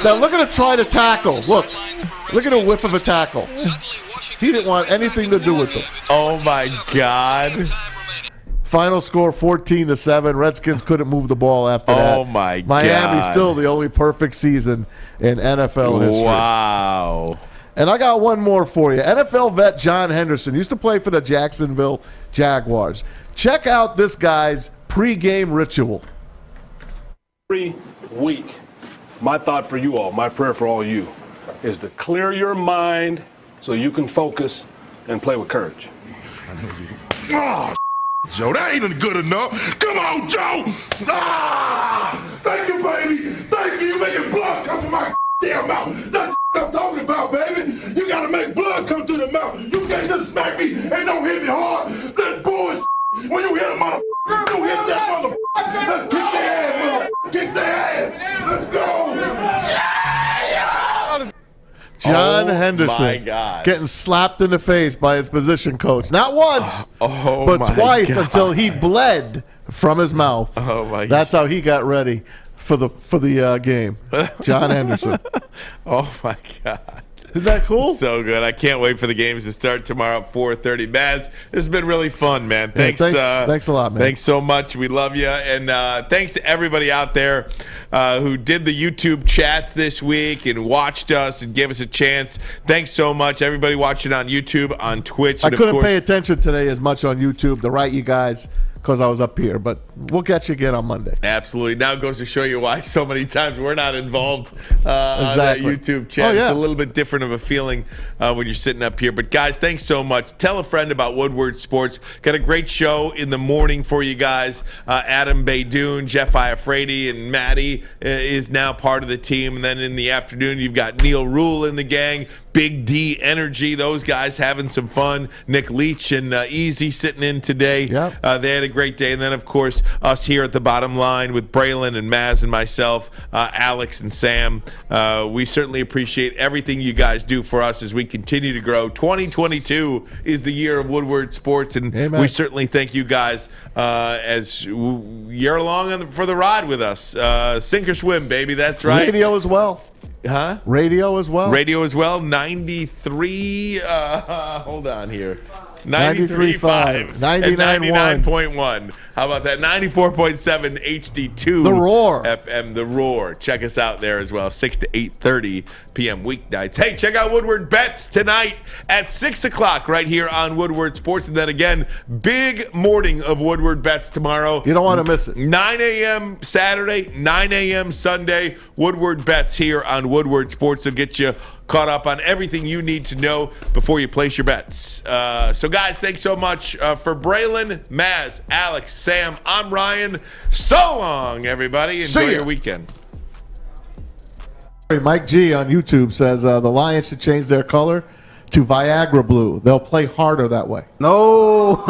Now look at him try to tackle. Look at a whiff of a tackle. He didn't want anything to do with them. Oh, my God. Final score 14-7. Redskins couldn't move the ball after that. Oh, my God. Miami still the only perfect season in NFL history. Wow. And I got one more for you. NFL vet John Henderson used to play for the Jacksonville Jaguars. Check out this guy's pregame ritual. Every week, my thought for you all, my prayer for all you, is to clear your mind so you can focus and play with courage. Oh, Joe, that ain't good enough. Come on, Joe. Thank you, baby. Thank you. You making blood come from my damn mouth. That's what I'm talking about, baby. You got to make blood come to the mouth. You can't just smack me and don't hit me hard. That's bullshit. When you hit a motherfucker, you hit that motherfucker. Let's kick their ass, motherfucker. Kick their ass. Let's go. John Henderson my God. getting slapped in the face by his position coach. Not once, but twice until he bled from his mouth. Oh, my God. That's how he got ready for the game. John Henderson. Oh, my God. Isn't that cool? So good. I can't wait for the games to start tomorrow at 4:30. Baz, this has been really fun, man. Thanks thanks a lot, man. Thanks so much. We love you. And thanks to everybody out there who did the YouTube chats this week and watched us and gave us a chance. Thanks so much. Everybody watching on YouTube, on Twitch. I couldn't pay attention today as much on YouTube to write you guys because I was up here, but we'll catch you again on Monday. Absolutely. Now it goes to show you why so many times we're not involved on that YouTube chat. Oh, yeah. It's a little bit different of a feeling when you're sitting up here. But, guys, thanks so much. Tell a friend about Woodward Sports. Got a great show in the morning for you guys. Adam Baydoun, Jeff Iafredi, and Maddie is now part of the team. And then in the afternoon, you've got Neil Rule in the gang. Big D Energy, those guys having some fun. Nick Leach and Easy sitting in today. Yep. They had a great day. And then, of course, us here at the bottom line with Braylon and Maz and myself, Alex and Sam. We certainly appreciate everything you guys do for us as we continue to grow. 2022 is the year of Woodward Sports, and we certainly thank you guys as you're along for the ride with us. Sink or swim, baby. That's right. Radio as well. Huh? Radio as well. Radio as well. 93. Hold on here. 93.5, 99.1. How about that? 94.7 HD2. The Roar. FM, The Roar. Check us out there as well. 6 to 8:30 p.m. weeknights. Hey, check out Woodward Bets tonight at 6 o'clock right here on Woodward Sports. And then again, big morning of Woodward Bets tomorrow. You don't want to miss it. 9 a.m. Saturday, 9 a.m. Sunday. Woodward Bets here on Woodward Sports will get you caught up on everything you need to know before you place your bets. So guys, thanks so much for Braylon, Maz, Alex, Sam. I'm Ryan. So long, everybody. Enjoy your weekend. Mike G on YouTube says the Lions should change their color to Viagra blue. They'll play harder that way. No.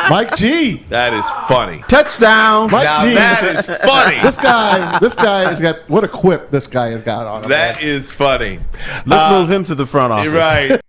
Mike G. That is funny. Touchdown. Mike Now G. that is funny. This guy has got, what a quip this guy has got on him. That is funny. Let's move him to the front office. Right.